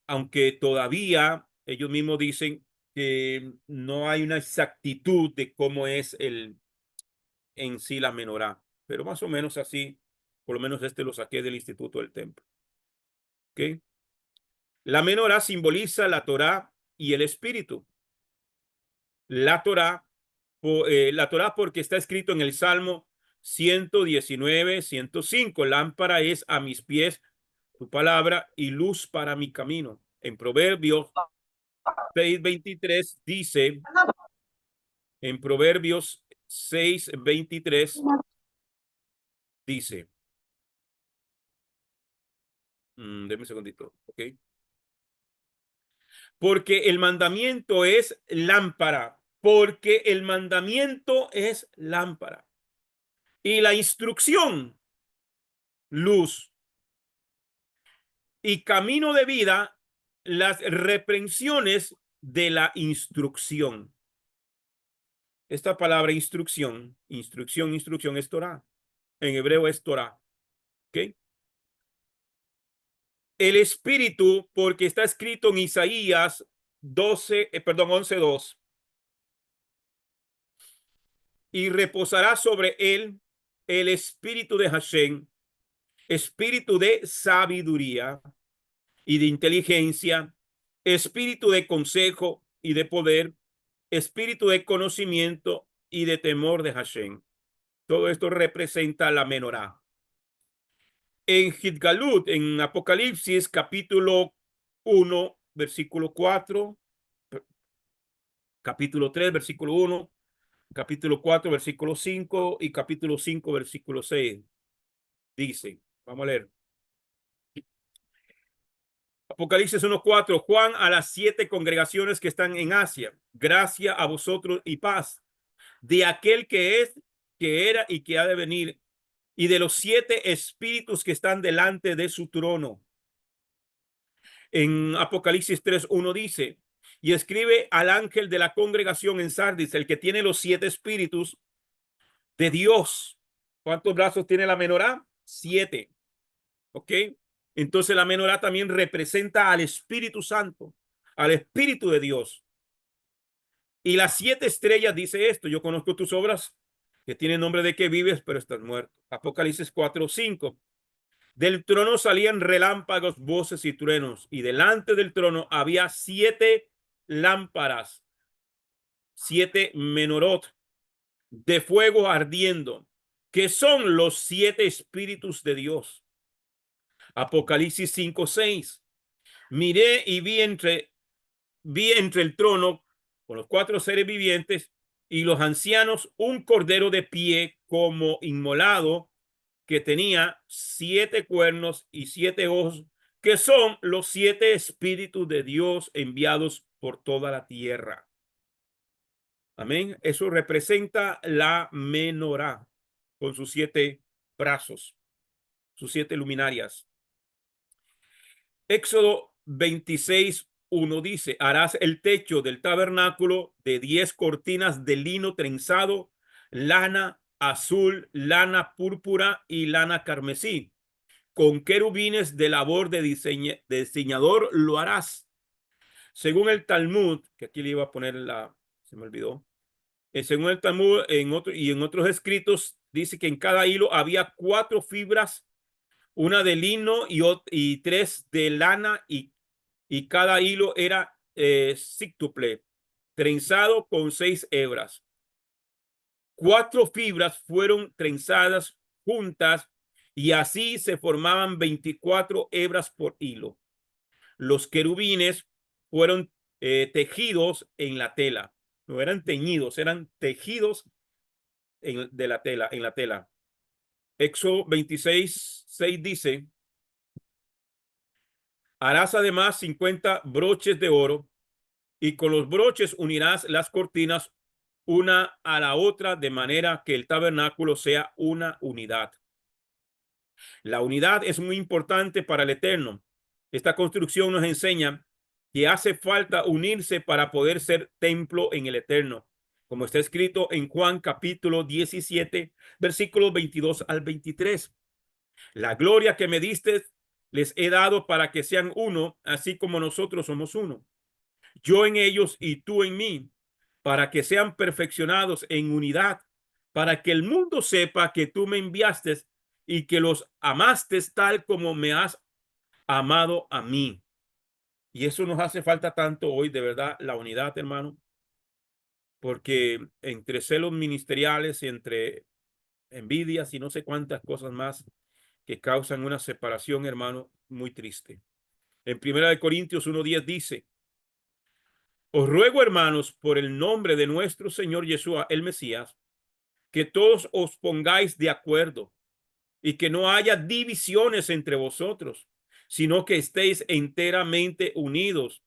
Aunque todavía ellos mismos dicen que no hay una exactitud de cómo es en sí la menorá, pero más o menos así, por lo menos este lo saqué del Instituto del Templo. ¿Okay? La menorá simboliza la Torá y el Espíritu. La Torá porque está escrito en el Salmo 119:105. Lámpara es a mis pies tu palabra y luz para mi camino. En Proverbios 6:23 dice, en Proverbios 6:23 dice, déme un segundito, ¿ok? Porque el mandamiento es lámpara, porque el mandamiento es lámpara. Y la instrucción, luz. Y camino de vida, las reprensiones de la instrucción. Esta palabra instrucción es Torah. En hebreo es Torah. ¿Ok? El espíritu, porque está escrito en Isaías 11:2. Y reposará sobre él el espíritu de Hashem, espíritu de sabiduría y de inteligencia, espíritu de consejo y de poder, espíritu de conocimiento y de temor de Hashem. Todo esto representa la menorá. En Gitgalut, en Apocalipsis, capítulo 1, versículo 4, capítulo 3, versículo 1, capítulo 4, versículo 5 y capítulo 5, versículo 6. Dice, vamos a leer. Apocalipsis 1:4. Juan a las 7 congregaciones que están en Asia. Gracia a vosotros y paz de aquel que es, que era y que ha de venir, y de los 7 espíritus que están delante de su trono. En Apocalipsis 3:1 dice, y escribe al ángel de la congregación en Sardis, el que tiene los 7 espíritus de Dios. ¿Cuántos brazos tiene la menorá? 7. ¿Ok? Entonces la menorá también representa al Espíritu Santo, al Espíritu de Dios. Y las 7 estrellas dice esto: yo conozco tus obras que tiene nombre de que vives, pero estás muerto. Apocalipsis 4:5. Del trono salían relámpagos, voces y truenos, y delante del trono había 7 lámparas, 7 menorot de fuego ardiendo, que son los 7 espíritus de Dios. Apocalipsis 5:6. Miré y vi entre el trono con los 4 seres vivientes y los ancianos un cordero de pie como inmolado, que tenía 7 cuernos y 7 ojos, que son los 7 espíritus de Dios enviados por toda la tierra. Amén. Eso representa la menorá con sus 7 brazos, sus 7 luminarias. Éxodo 26:1 dice: harás el techo del tabernáculo de 10 cortinas de lino trenzado, lana azul, lana púrpura y lana carmesí. Con querubines de labor de diseñador lo harás. Según el Talmud, que aquí le iba a poner se me olvidó. Según el Talmud, en otros escritos, dice que en cada hilo había 4 fibras, una de lino y 3 de lana, y cada hilo era cíctuple, trenzado con 6 hebras. 4 fibras fueron trenzadas juntas y así se formaban 24 hebras por hilo. Los querubines fueron tejidos en la tela. No eran teñidos, eran tejidos en la tela. Éxodo 26:6 dice: harás además 50 broches de oro, y con los broches unirás las cortinas una a la otra, de manera que el tabernáculo sea una unidad. La unidad es muy importante para el Eterno. Esta construcción nos enseña que hace falta unirse para poder ser templo en el Eterno, como está escrito en Juan capítulo 17, versículos 22 al 23. La gloria que me diste les he dado para que sean uno, así como nosotros somos uno. Yo en ellos y tú en mí, para que sean perfeccionados en unidad, para que el mundo sepa que tú me enviaste y que los amaste tal como me has amado a mí. Y eso nos hace falta tanto hoy, de verdad, la unidad, hermano, porque entre celos ministeriales y entre envidias y no sé cuántas cosas más que causan una separación, hermano, muy triste. En 1 Corintios 1:10 dice: os ruego, hermanos, por el nombre de nuestro Señor Yeshua, el Mesías, que todos os pongáis de acuerdo y que no haya divisiones entre vosotros, sino que estéis enteramente unidos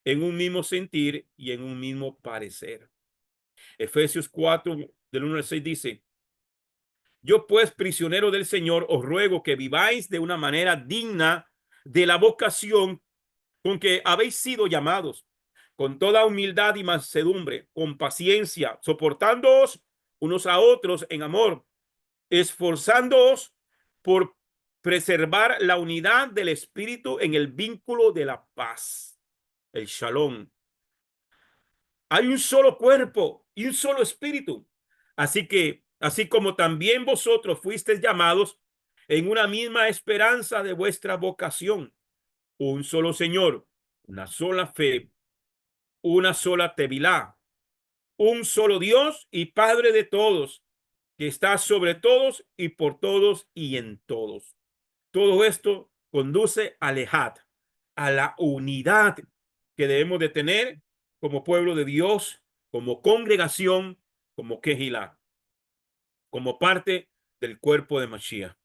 en un mismo sentir y en un mismo parecer. Efesios 4, del 1 al 6 dice: yo pues, prisionero del Señor, os ruego que viváis de una manera digna de la vocación con que habéis sido llamados, con toda humildad y mansedumbre, con paciencia, soportándoos unos a otros en amor, esforzándoos por preservar la unidad del espíritu en el vínculo de la paz, el shalom. Hay un solo cuerpo y un solo espíritu. Así como también vosotros fuisteis llamados en una misma esperanza de vuestra vocación, un solo Señor, una sola fe, una sola tevilá, un solo Dios y Padre de todos, que está sobre todos y por todos y en todos. Todo esto conduce al ejad, a la unidad que debemos de tener como pueblo de Dios, como congregación, como quejilá, como parte del cuerpo de Mashiach.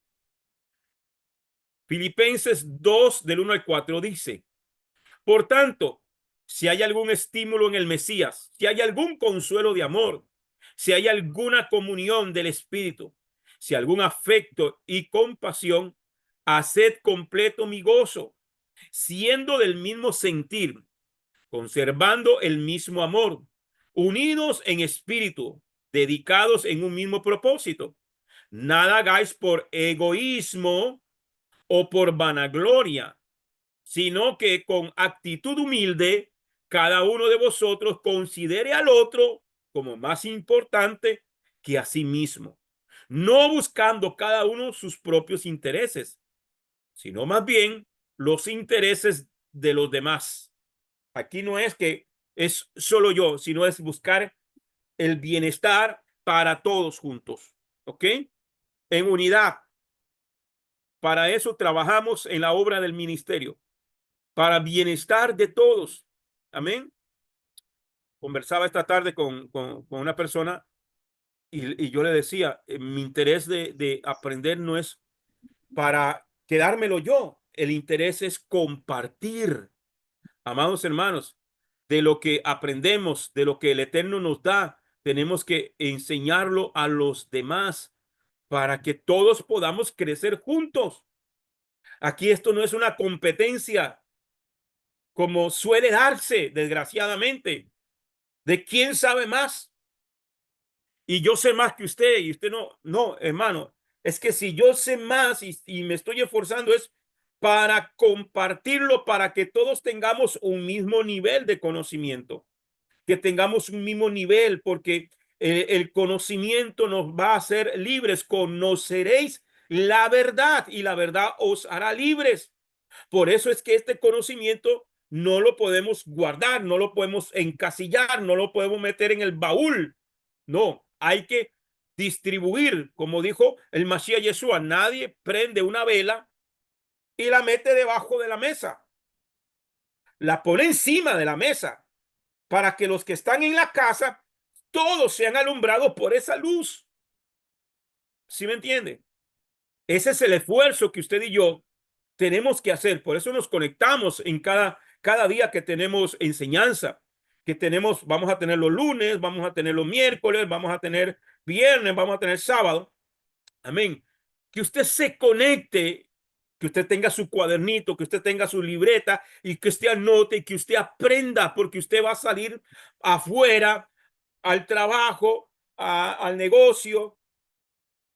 Filipenses 2, del 1 al 4 dice: por tanto, si hay algún estímulo en el Mesías, si hay algún consuelo de amor, si hay alguna comunión del Espíritu, si algún afecto y compasión, haced completo mi gozo, siendo del mismo sentir, conservando el mismo amor, unidos en espíritu, dedicados en un mismo propósito. Nada hagáis por egoísmo o por vanagloria, sino que con actitud humilde cada uno de vosotros considere al otro como más importante que a sí mismo, no buscando cada uno sus propios intereses, sino más bien los intereses de los demás. Aquí no es que es solo yo, sino es buscar el bienestar para todos juntos, ¿ok? En unidad. Para eso trabajamos en la obra del ministerio, para bienestar de todos. Amén. Conversaba esta tarde con una persona y yo le decía, mi interés de aprender no es para quedármelo yo, el interés es compartir, amados hermanos, de lo que aprendemos, de lo que el Eterno nos da, tenemos que enseñarlo a los demás para que todos podamos crecer juntos. Aquí esto no es una competencia como suele darse, desgraciadamente, de quién sabe más. Y yo sé más que usted y usted no, hermano. Es que si yo sé más y me estoy esforzando es para compartirlo, para que todos tengamos un mismo nivel de conocimiento, que tengamos un mismo nivel, porque el conocimiento nos va a hacer libres. Conoceréis la verdad y la verdad os hará libres. Por eso es que este conocimiento no lo podemos guardar, no lo podemos encasillar, no lo podemos meter en el baúl. No, hay que distribuir, como dijo el Mashiach Yeshua, nadie prende una vela y la mete debajo de la mesa. La pone encima de la mesa para que los que están en la casa todos sean alumbrados por esa luz. ¿Sí me entiende? Ese es el esfuerzo que usted y yo tenemos que hacer. Por eso nos conectamos en cada día que tenemos enseñanza, que tenemos, vamos a tener los lunes, vamos a tener los miércoles, vamos a tener viernes, vamos a tener sábado. Amén. Que usted se conecte, que usted tenga su cuadernito, que usted tenga su libreta y que usted anote y que usted aprenda, porque usted va a salir afuera al trabajo, al negocio,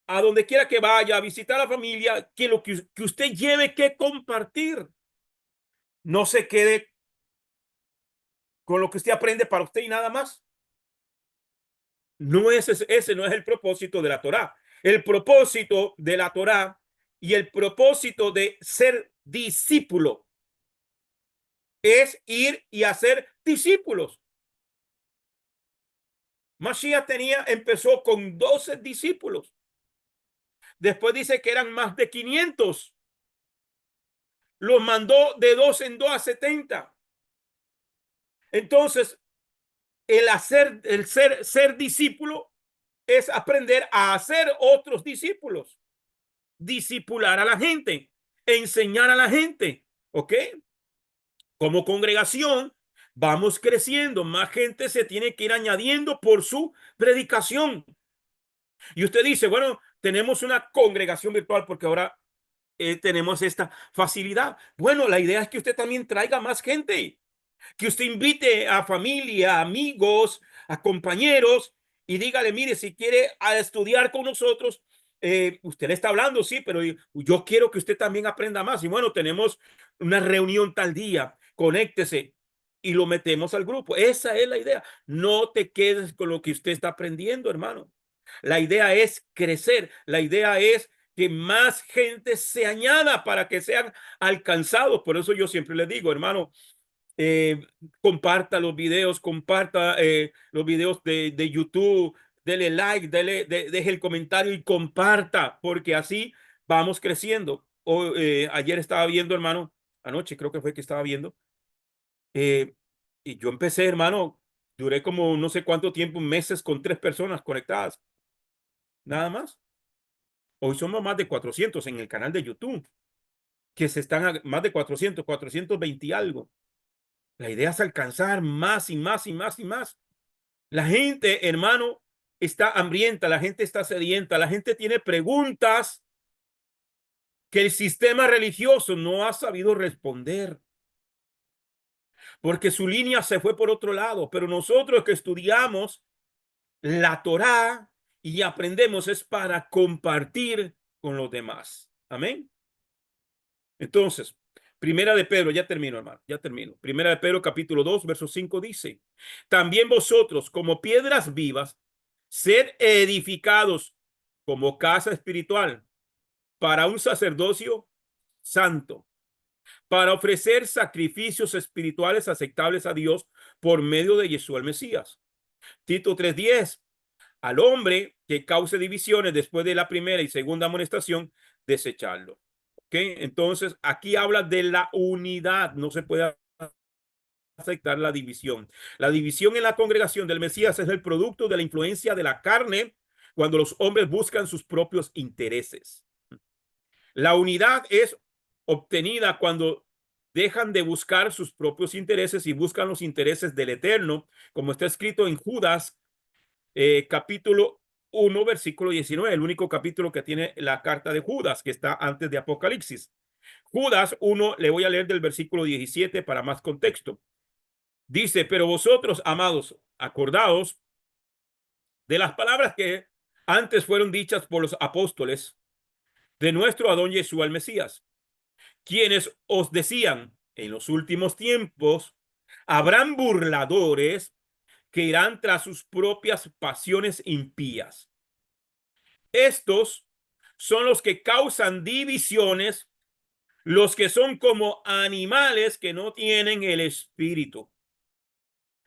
a donde quiera que vaya, a visitar a la familia, que lo que usted lleve que compartir. No se quede con lo que usted aprende para usted y nada más. No es ese no es el propósito de la Torá. El propósito de la Torá y el propósito de ser discípulo es ir y hacer discípulos. Mashiach empezó con 12 discípulos. Después dice que eran más de 500. Los mandó de dos en dos a 70. Entonces, ser discípulo es aprender a hacer otros discípulos, discipular a la gente, enseñar a la gente, ¿ok? Como congregación vamos creciendo, más gente se tiene que ir añadiendo por su predicación. Y usted dice, bueno, tenemos una congregación virtual porque ahora tenemos esta facilidad. Bueno, la idea es que usted también traiga más gente, que usted invite a familia, amigos, a compañeros y dígale, mire, si quiere a estudiar con nosotros, usted le está hablando, sí, pero yo quiero que usted también aprenda más. Y bueno, tenemos una reunión tal día, conéctese y lo metemos al grupo. Esa es la idea. No te quedes con lo que usted está aprendiendo, hermano. La idea es crecer. La idea es que más gente se añada para que sean alcanzados. Por eso yo siempre les digo, hermano, eh, comparta los videos de YouTube, dele like, deje el comentario y comparta, porque así vamos creciendo. Ayer estaba viendo, hermano, anoche creo que fue que estaba viendo, eh, y yo empecé, hermano, duré como no sé cuánto tiempo, meses con 3 personas conectadas, nada más. Hoy somos más de 400 en el canal de YouTube, que se están más de 420 y algo. La idea es alcanzar más y más y más y más. La gente, hermano, está hambrienta, la gente está sedienta, la gente tiene preguntas que el sistema religioso no ha sabido responder, porque su línea se fue por otro lado. Pero nosotros que estudiamos la Torá y aprendemos es para compartir con los demás. Amén. Entonces, Primera de Pedro, ya termino, hermano, ya termino. Primera de Pedro, capítulo 2, verso 5 dice, también vosotros, como piedras vivas, ser edificados como casa espiritual para un sacerdocio santo, para ofrecer sacrificios espirituales aceptables a Dios por medio de Yeshua el Mesías. Tito 3:10, al hombre que cause divisiones después de la primera y segunda amonestación, desecharlo. ¿Ok? Entonces, aquí habla de la unidad, no se puede aceptar la división. La división en la congregación del Mesías es el producto de la influencia de la carne cuando los hombres buscan sus propios intereses. La unidad es obtenida cuando dejan de buscar sus propios intereses y buscan los intereses del Eterno, como está escrito en Judas, capítulo 1, versículo 19, el único capítulo que tiene la carta de Judas, que está antes de Apocalipsis. Judas 1, le voy a leer del versículo 17 para más contexto. Dice, pero vosotros, amados, acordaos de las palabras que antes fueron dichas por los apóstoles de nuestro Adón Yeshua el Mesías, quienes os decían, en los últimos tiempos habrán burladores que irán tras sus propias pasiones impías. Estos son los que causan divisiones, los que son como animales que no tienen el espíritu.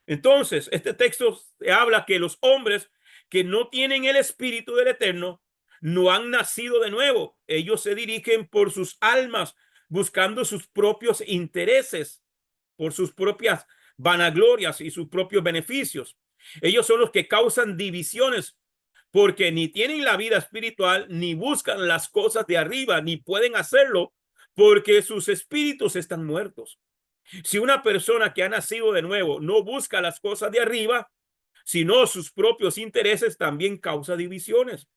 Entonces, este texto habla que los hombres que no tienen el espíritu del Eterno no han nacido de nuevo. Ellos se dirigen por sus almas, buscando sus propios intereses, por sus propias vanaglorias y sus propios beneficios. Ellos son los que causan divisiones porque ni tienen la vida espiritual, ni buscan las cosas de arriba, ni pueden hacerlo porque sus espíritus están muertos. Si una persona que ha nacido de nuevo no busca las cosas de arriba, sino sus propios intereses, también causa divisiones.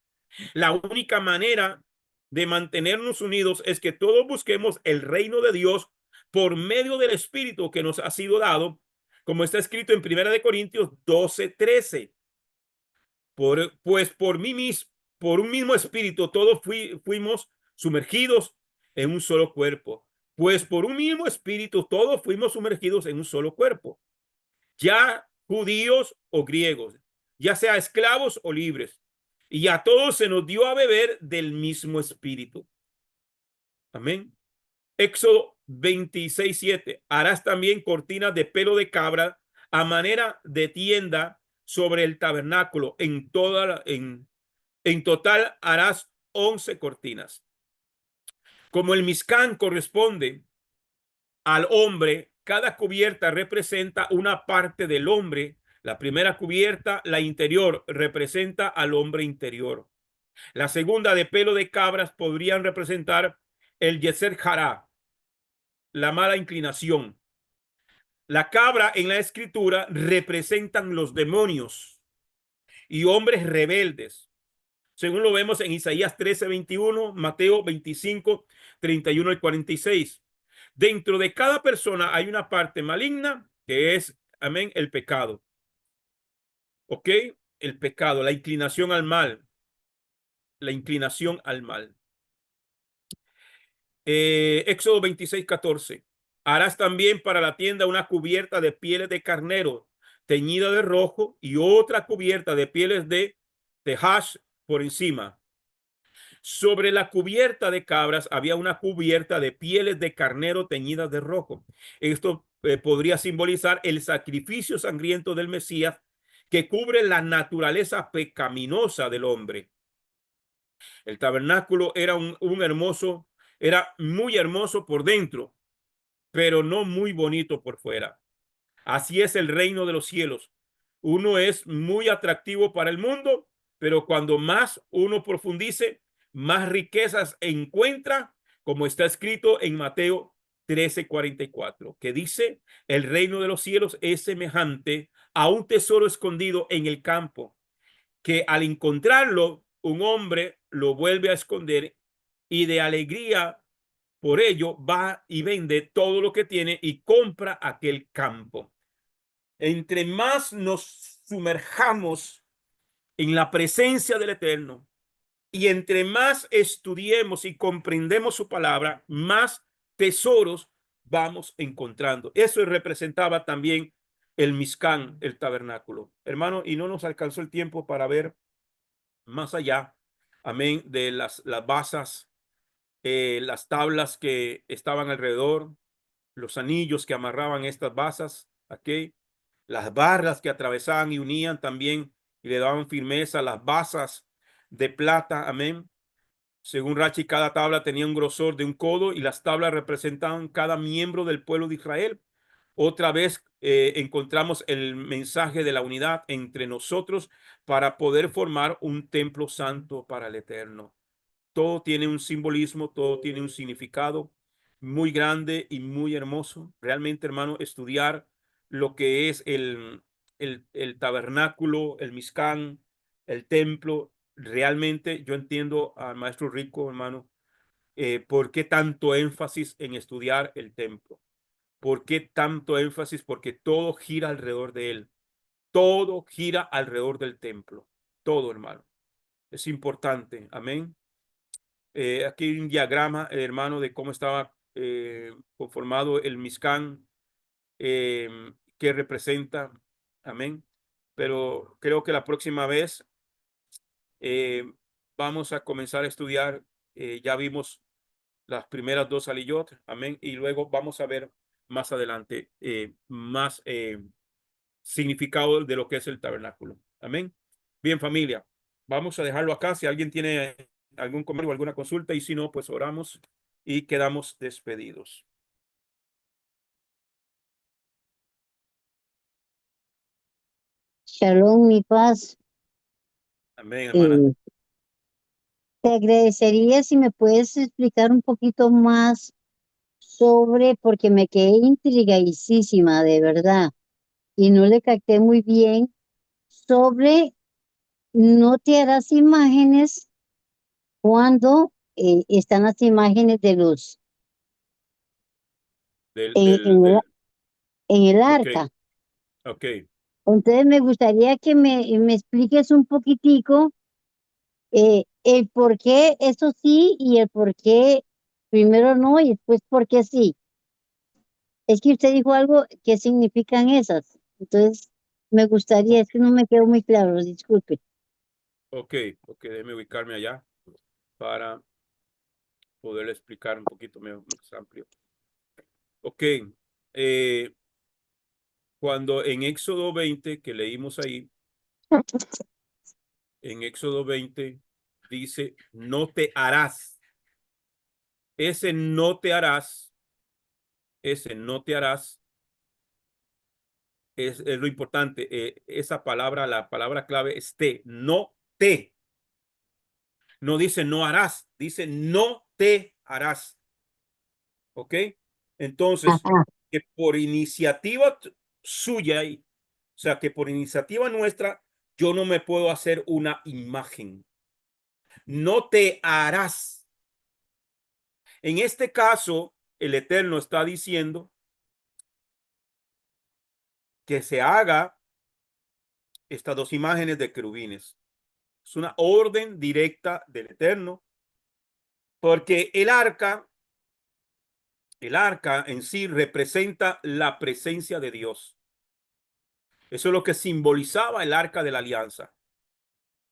La única manera de mantenernos unidos es que todos busquemos el reino de Dios por medio del Espíritu que nos ha sido dado, como está escrito en 1 Corintios 12:13. Pues por un mismo Espíritu, todos fuimos sumergidos en un solo cuerpo. Pues por un mismo Espíritu, todos fuimos sumergidos en un solo cuerpo, ya judíos o griegos, ya sea esclavos o libres, y a todos se nos dio a beber del mismo Espíritu. Amén. Éxodo 26:7. Harás también cortinas de pelo de cabra a manera de tienda sobre el tabernáculo. En total harás 11 cortinas. Como el Mizcán corresponde al hombre, cada cubierta representa una parte del hombre. La primera cubierta, la interior, representa al hombre interior. La segunda, de pelo de cabras, podrían representar el Yeser Hará, la mala inclinación. La cabra en la escritura representan los demonios y hombres rebeldes, según lo vemos en Isaías 13:21, Mateo 25:31 y 46. Dentro de cada persona hay una parte maligna que es, amén, el pecado. ¿Ok? El pecado, la inclinación al mal. La inclinación al mal. Éxodo 26:14. Harás también para la tienda una cubierta de pieles de carnero teñida de rojo y otra cubierta de pieles de tejash por encima. Sobre la cubierta de cabras había una cubierta de pieles de carnero teñidas de rojo. Esto podría simbolizar el sacrificio sangriento del Mesías que cubre la naturaleza pecaminosa del hombre. El tabernáculo era era muy hermoso por dentro, pero no muy bonito por fuera. Así es el reino de los cielos. Uno es muy atractivo para el mundo, pero cuando más uno profundice, más riquezas encuentra, como está escrito en Mateo 13:44, que dice, el reino de los cielos es semejante a un tesoro escondido en el campo, que al encontrarlo, un hombre lo vuelve a esconder y de alegría por ello va y vende todo lo que tiene y compra aquel campo. Entre más nos sumerjamos en la presencia del Eterno y entre más estudiemos y comprendemos su palabra, más tesoros vamos encontrando. Eso representaba también el Mizcán, el tabernáculo. Hermano, y no nos alcanzó el tiempo para ver más allá, amén, de las basas, las tablas que estaban alrededor, los anillos que amarraban estas basas, aquí, las barras que atravesaban y unían también y le daban firmeza a las basas de plata, amén. Según Rachi, cada tabla tenía un grosor de un codo y las tablas representaban cada miembro del pueblo de Israel. Otra vez encontramos el mensaje de la unidad entre nosotros para poder formar un templo santo para el Eterno. Todo tiene un simbolismo, todo tiene un significado muy grande y muy hermoso. Realmente, hermano, estudiar lo que es el tabernáculo, el Mizcán, el templo. Realmente yo entiendo al maestro Rico, hermano, por qué tanto énfasis en estudiar el templo. ¿Por qué tanto énfasis? Porque todo gira alrededor de él. Todo gira alrededor del templo. Todo, hermano. Es importante. Amén. Aquí hay un diagrama, hermano, de cómo estaba conformado el Mizcán, que representa. Amén. Pero creo que la próxima vez eh, vamos a comenzar a estudiar. Ya vimos las primeras dos aliyot. Amén. Y luego vamos a ver más adelante más significado de lo que es el tabernáculo. Amén. Bien, familia, vamos a dejarlo acá. Si alguien tiene algún comentario o alguna consulta, y si no, pues oramos y quedamos despedidos. Shalom, mi paz. Amén, hermana. Eh, Te agradecería si me puedes explicar un poquito más sobre, porque me quedé intrigadísima, de verdad, y no le capté muy bien, sobre no te harás imágenes cuando están las imágenes de los Del, en, del, en el, del, en el ok, arca. ok, Entonces me gustaría que me expliques un poquitico el por qué eso sí y el por qué primero no y después por qué sí. Es que usted dijo algo, ¿qué significan esas? Entonces me gustaría, o- es que no me quedó muy claro, disculpe. ok, ok, déjeme ubicarme allá para poder explicar un poquito más amplio. Ok, eh, cuando en Éxodo 20, que leímos ahí, en Éxodo 20 dice, no te harás. Ese no te harás, ese no te harás, es lo importante. Esa palabra, la palabra clave es te, no te. No dice no harás, dice no te harás. ¿Ok? Entonces, Ajá, que por iniciativa suya, o sea, que por iniciativa nuestra, yo no me puedo hacer una imagen. No te harás. En este caso, el Eterno está diciendo que se haga estas dos imágenes de querubines. Es una orden directa del Eterno, porque el arca en sí representa la presencia de Dios. Eso es lo que simbolizaba el arca de la alianza.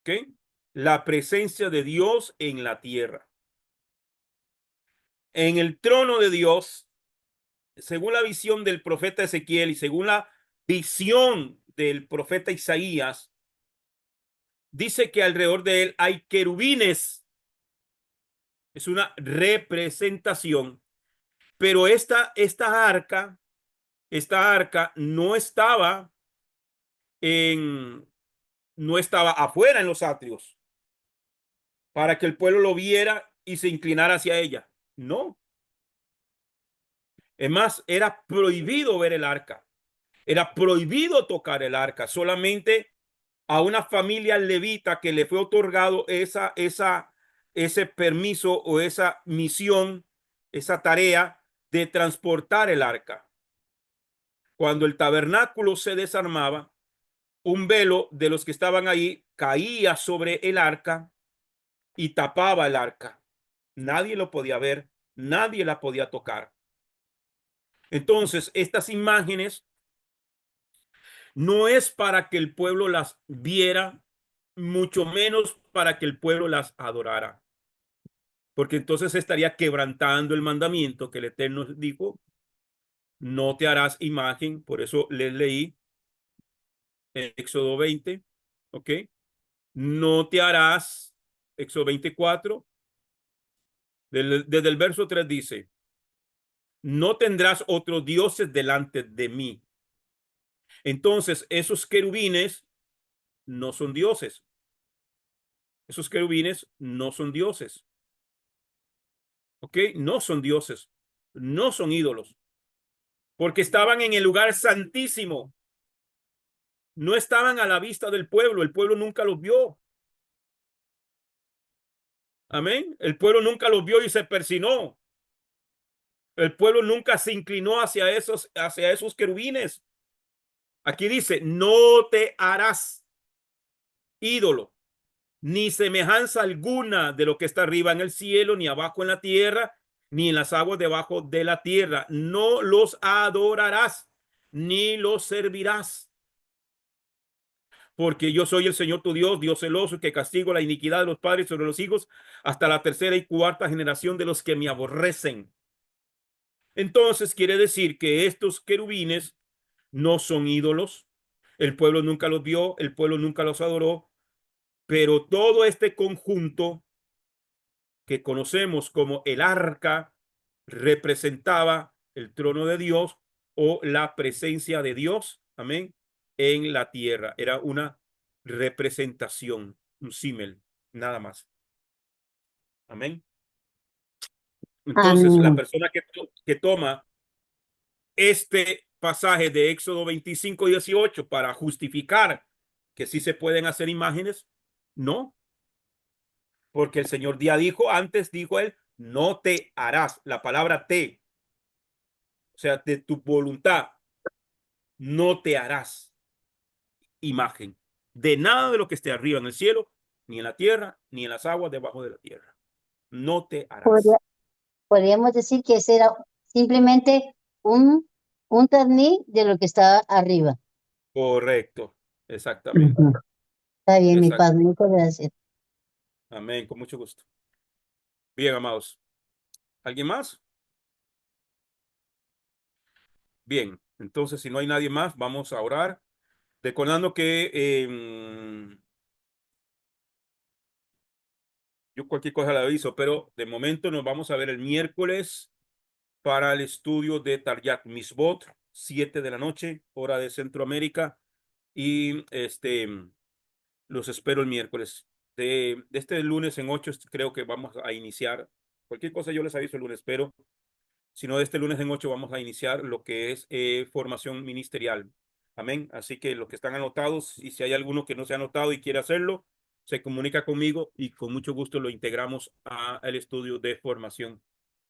¿Ok? La presencia de Dios en la tierra. En el trono de Dios, según la visión del profeta Ezequiel y según la visión del profeta Isaías, dice que alrededor de él hay querubines. Es una representación. Pero esta arca en, no estaba afuera en los atrios para que el pueblo lo viera y se inclinara hacia ella. No. Es más, era prohibido ver el arca. Era prohibido tocar el arca. Solamente a una familia levita que le fue otorgado ese permiso o esa misión, esa tarea de transportar el arca. Cuando el tabernáculo se desarmaba, un velo de los que estaban ahí caía sobre el arca y tapaba el arca. Nadie lo podía ver, nadie la podía tocar. Entonces, estas imágenes No es para que el pueblo las viera, mucho menos para que el pueblo las adorara. Porque entonces estaría quebrantando el mandamiento que el Eterno dijo, no te harás imagen. Por eso les leí en Éxodo 20, ¿ok? No te harás, Éxodo 24, desde el verso 3 dice, no tendrás otros dioses delante de mí. Entonces, esos querubines no son dioses. Esos querubines no son dioses. ¿Ok? No son dioses. No son ídolos. Porque estaban en el lugar santísimo. No estaban a la vista del pueblo. El pueblo nunca los vio. Amén. El pueblo nunca los vio y se persinó. El pueblo nunca se inclinó hacia esos querubines. Aquí dice, no te harás ídolo, ni semejanza alguna de lo que está arriba en el cielo, ni abajo en la tierra, ni en las aguas debajo de la tierra. No los adorarás, ni los servirás. Porque yo soy el Señor tu Dios, Dios celoso, que castigo la iniquidad de los padres sobre los hijos hasta la tercera y cuarta generación de los que me aborrecen. Entonces quiere decir que estos querubines no son ídolos. El pueblo nunca los vio, el pueblo nunca los adoró, pero todo este conjunto que conocemos como el arca representaba el trono de Dios o la presencia de Dios, amén, en la tierra. Era una representación, un símil, nada más. Amén. Entonces, la Amén. persona que toma este pasaje de Éxodo 25:18 para justificar que sí se pueden hacer imágenes, no, porque el Señor ya dijo, antes dijo él, no te harás, la palabra te, o sea, de tu voluntad, no te harás imagen de nada de lo que esté arriba en el cielo, ni en la tierra, ni en las aguas debajo de la tierra. No te Podría- harás. Podríamos decir que ese era simplemente un, un ternil de lo que estaba arriba. Correcto. Exactamente. Ujú. Está bien, mi Exacto. padre, muchas gracias. Amén. Con mucho gusto. Bien, amados. ¿Alguien más? Bien. Entonces, si no hay nadie más, vamos a orar. Recordando que yo cualquier cosa le aviso, pero de momento nos vamos a ver el miércoles para el estudio de Taryat Misbot, 7 de la noche, hora de Centroamérica. Y los espero el miércoles. De este lunes en 8 creo que vamos a iniciar. Cualquier cosa yo les aviso el lunes, pero si no, de este lunes en 8 vamos a iniciar lo que es formación ministerial. Amén. Así que los que están anotados, y si hay alguno que no se ha anotado y quiere hacerlo, se comunica conmigo y con mucho gusto lo integramos al estudio de formación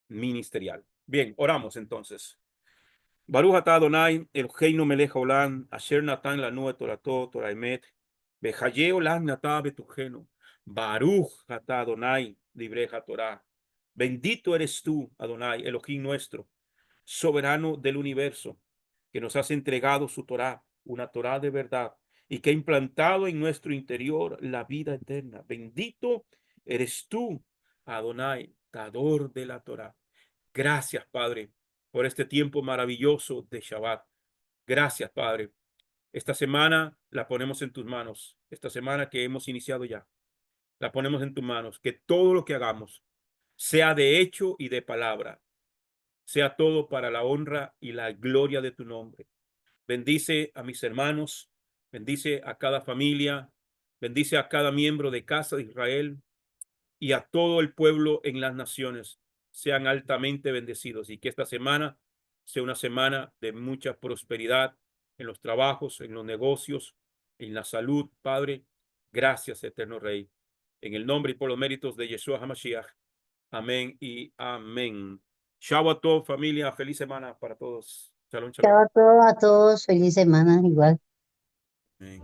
ministerial. Bien, oramos entonces. Baruch atah Adonai, Eloheinu melech haolam, asher natan lanu et torato, Torah emet, behaye olam natah betujenu. Baruch atah Adonai, libreja Torah. Bendito eres tú, Adonai, Elohim nuestro, soberano del universo, que nos has entregado su Torah, una Torah de verdad, y que ha implantado en nuestro interior la vida eterna. Bendito eres tú, Adonai, dador de la Torah. Gracias, Padre, por este tiempo maravilloso de Shabbat. Gracias, Padre. Esta semana la ponemos en tus manos. Esta semana que hemos iniciado ya, la ponemos en tus manos. Que todo lo que hagamos sea de hecho y de palabra, sea todo para la honra y la gloria de tu nombre. Bendice a mis hermanos, bendice a cada familia, bendice a cada miembro de Casa de Israel y a todo el pueblo en las naciones. Sean altamente bendecidos y que esta semana sea una semana de mucha prosperidad en los trabajos, en los negocios, en la salud, Padre. Gracias, eterno Rey. En el nombre y por los méritos de Yeshua HaMashiach. Amén y amén. Shabbat Tov, familia. Feliz semana para todos. Shalom, Chao shalom. a todos, feliz semana, igual. Amén.